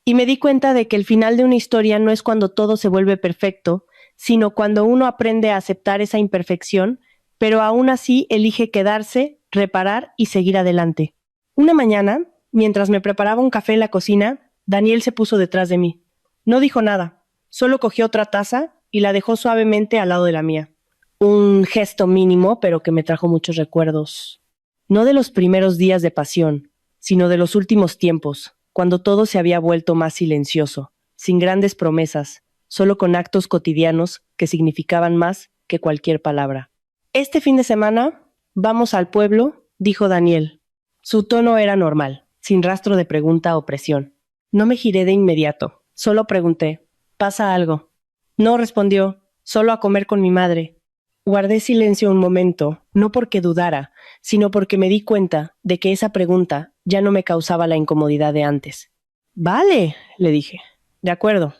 Y me di cuenta de que el final de una historia no es cuando todo se vuelve perfecto, sino cuando uno aprende a aceptar esa imperfección, pero aún así elige quedarse, reparar y seguir adelante. Una mañana, mientras me preparaba un café en la cocina, Daniel se puso detrás de mí. No dijo nada, solo cogió otra taza y la dejó suavemente al lado de la mía. Un gesto mínimo, pero que me trajo muchos recuerdos. No de los primeros días de pasión, sino de los últimos tiempos, cuando todo se había vuelto más silencioso, sin grandes promesas, solo con actos cotidianos que significaban más que cualquier palabra. Este fin de semana, vamos al pueblo, dijo Daniel. Su tono era normal, sin rastro de pregunta o presión. No me giré de inmediato, solo pregunté, ¿pasa algo? No respondió, solo a comer con mi madre. Guardé silencio un momento, no porque dudara, sino porque me di cuenta de que esa pregunta ya no me causaba la incomodidad de antes. Vale, le dije. De acuerdo.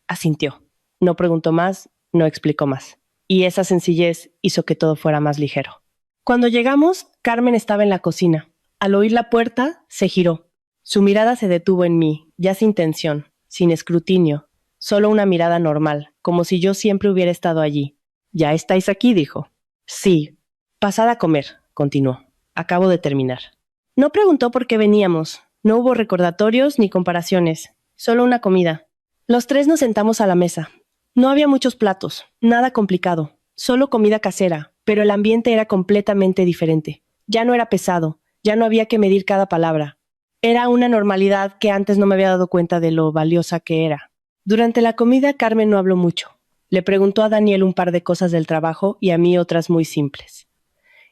Asintió. No preguntó más, no explicó más. Y esa sencillez hizo que todo fuera más ligero. Cuando llegamos, Carmen estaba en la cocina. Al oír la puerta, se giró. Su mirada se detuvo en mí, ya sin tensión, sin escrutinio, solo una mirada normal, como si yo siempre hubiera estado allí. ¿Ya estáis aquí?, dijo. Sí. Pasad a comer, continuó. Acabo de terminar. No preguntó por qué veníamos. No hubo recordatorios ni comparaciones. Solo una comida. Los tres nos sentamos a la mesa. No había muchos platos, nada complicado. Solo comida casera, pero el ambiente era completamente diferente. Ya no era pesado, ya no había que medir cada palabra. Era una normalidad que antes no me había dado cuenta de lo valiosa que era. Durante la comida, Carmen no habló mucho. Le preguntó a Daniel un par de cosas del trabajo y a mí otras muy simples.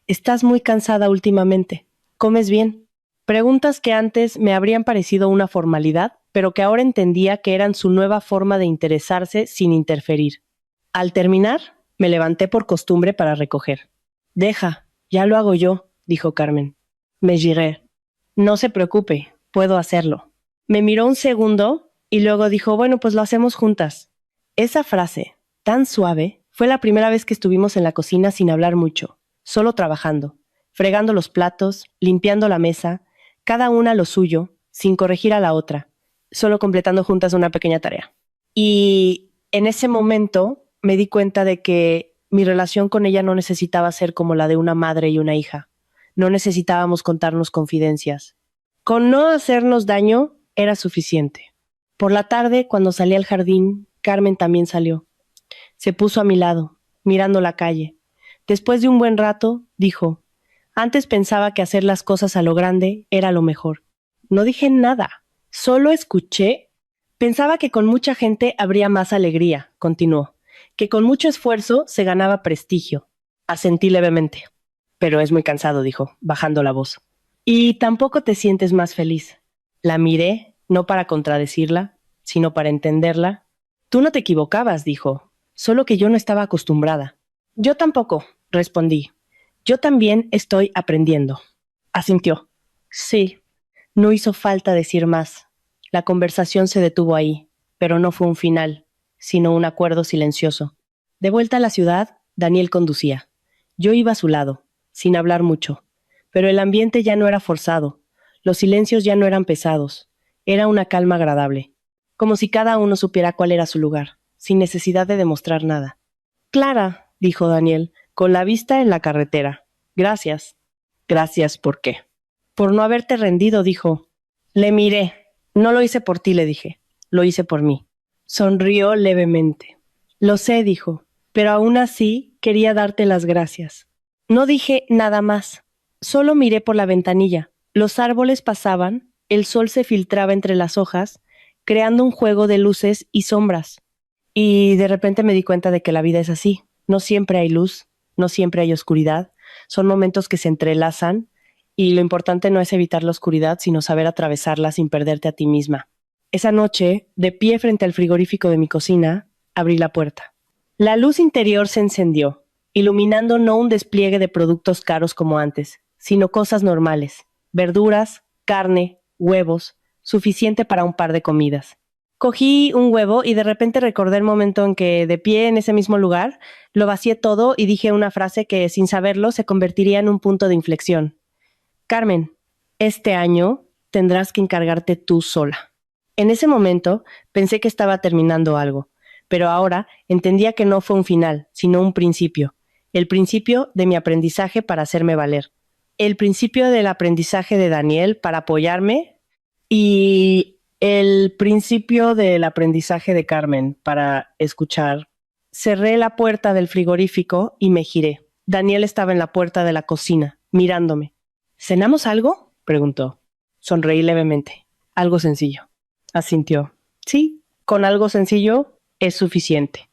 ¿Estás muy cansada últimamente? ¿Comes bien? Preguntas que antes me habrían parecido una formalidad, pero que ahora entendía que eran su nueva forma de interesarse sin interferir. Al terminar, me levanté por costumbre para recoger. Deja, ya lo hago yo, dijo Carmen. Me giré. No se preocupe, puedo hacerlo. Me miró un segundo y luego dijo, bueno, pues lo hacemos juntas. Esa frase, tan suave, fue la primera vez que estuvimos en la cocina sin hablar mucho, solo trabajando, fregando los platos, limpiando la mesa, cada una lo suyo, sin corregir a la otra, solo completando juntas una pequeña tarea. Y en ese momento me di cuenta de que mi relación con ella no necesitaba ser como la de una madre y una hija. No necesitábamos contarnos confidencias. Con no hacernos daño era suficiente. Por la tarde, cuando salí al jardín, Carmen también salió. Se puso a mi lado, mirando la calle. Después de un buen rato, dijo, antes pensaba que hacer las cosas a lo grande era lo mejor. No dije nada, solo escuché. Pensaba que con mucha gente habría más alegría, continuó, que con mucho esfuerzo se ganaba prestigio. Asentí levemente. Pero es muy cansado, dijo, bajando la voz. Y tampoco te sientes más feliz. La miré, no para contradecirla, sino para entenderla. Tú no te equivocabas, dijo, solo que yo no estaba acostumbrada. Yo tampoco, respondí. Yo también estoy aprendiendo. Asintió. Sí. No hizo falta decir más. La conversación se detuvo ahí, pero no fue un final, sino un acuerdo silencioso. De vuelta a la ciudad, Daniel conducía. Yo iba a su lado, sin hablar mucho, pero el ambiente ya no era forzado, los silencios ya no eran pesados, era una calma agradable, como si cada uno supiera cuál era su lugar, sin necesidad de demostrar nada. Clara, dijo Daniel, con la vista en la carretera. Gracias. Gracias, ¿por qué? Por no haberte rendido, dijo. Le miré. No lo hice por ti, le dije. Lo hice por mí. Sonrió levemente. Lo sé, dijo, pero aún así quería darte las gracias. No dije nada más. Solo miré por la ventanilla. Los árboles pasaban, el sol se filtraba entre las hojas, creando un juego de luces y sombras. Y de repente me di cuenta de que la vida es así. No siempre hay luz, no siempre hay oscuridad. Son momentos que se entrelazan y lo importante no es evitar la oscuridad, sino saber atravesarla sin perderte a ti misma. Esa noche, de pie frente al frigorífico de mi cocina, abrí la puerta. La luz interior se encendió, iluminando no un despliegue de productos caros como antes, sino cosas normales, verduras, carne, huevos, suficiente para un par de comidas. Cogí un huevo y de repente recordé el momento en que, de pie en ese mismo lugar, lo vacié todo y dije una frase que, sin saberlo, se convertiría en un punto de inflexión. Carmen, este año tendrás que encargarte tú sola. En ese momento pensé que estaba terminando algo, pero ahora entendía que no fue un final, sino un principio. El principio de mi aprendizaje para hacerme valer. El principio del aprendizaje de Daniel para apoyarme y el principio del aprendizaje de Carmen para escuchar. Cerré la puerta del frigorífico y me giré. Daniel estaba en la puerta de la cocina, mirándome. ¿Cenamos algo?, preguntó. Sonreí levemente. Algo sencillo. Asintió. Sí, con algo sencillo es suficiente.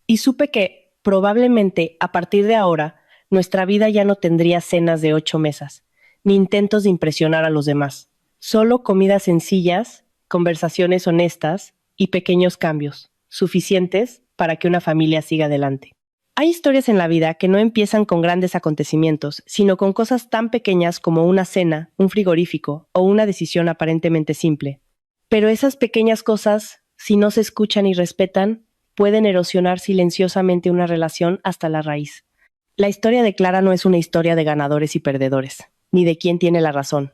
Y supe que, probablemente, a partir de ahora, nuestra vida ya no tendría cenas de 8 mesas, ni intentos de impresionar a los demás. Solo comidas sencillas, conversaciones honestas y pequeños cambios, suficientes para que una familia siga adelante. Hay historias en la vida que no empiezan con grandes acontecimientos, sino con cosas tan pequeñas como una cena, un frigorífico o una decisión aparentemente simple. Pero esas pequeñas cosas, si no se escuchan y respetan, pueden erosionar silenciosamente una relación hasta la raíz. La historia de Clara no es una historia de ganadores y perdedores, ni de quién tiene la razón.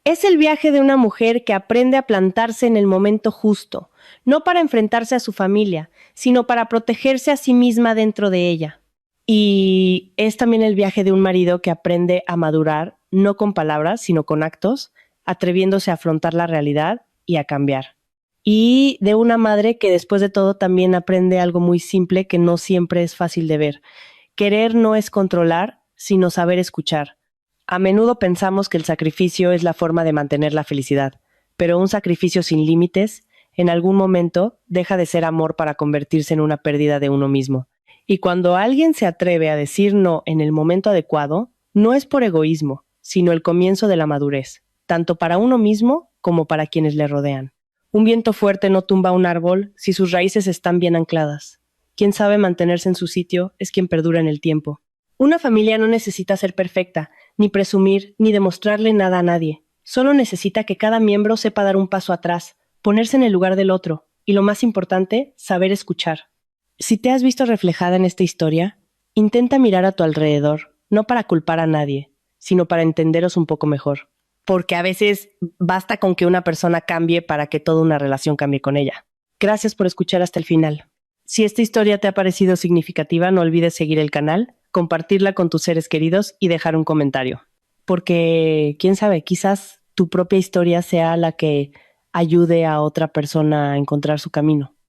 Es el viaje de una mujer que aprende a plantarse en el momento justo, no para enfrentarse a su familia, sino para protegerse a sí misma dentro de ella. Y es también el viaje de un marido que aprende a madurar, no con palabras, sino con actos, atreviéndose a afrontar la realidad y a cambiar. Y de una madre que después de todo también aprende algo muy simple que no siempre es fácil de ver. Querer no es controlar, sino saber escuchar. A menudo pensamos que el sacrificio es la forma de mantener la felicidad, pero un sacrificio sin límites, en algún momento, deja de ser amor para convertirse en una pérdida de uno mismo. Y cuando alguien se atreve a decir no en el momento adecuado, no es por egoísmo, sino el comienzo de la madurez, tanto para uno mismo como para quienes le rodean. Un viento fuerte no tumba un árbol si sus raíces están bien ancladas. Quien sabe mantenerse en su sitio es quien perdura en el tiempo. Una familia no necesita ser perfecta, ni presumir, ni demostrarle nada a nadie. Solo necesita que cada miembro sepa dar un paso atrás, ponerse en el lugar del otro, y lo más importante, saber escuchar. Si te has visto reflejada en esta historia, intenta mirar a tu alrededor, no para culpar a nadie, sino para entenderos un poco mejor. Porque a veces basta con que una persona cambie para que toda una relación cambie con ella. Gracias por escuchar hasta el final. Si esta historia te ha parecido significativa, no olvides seguir el canal, compartirla con tus seres queridos y dejar un comentario. Porque, quién sabe, quizás tu propia historia sea la que ayude a otra persona a encontrar su camino.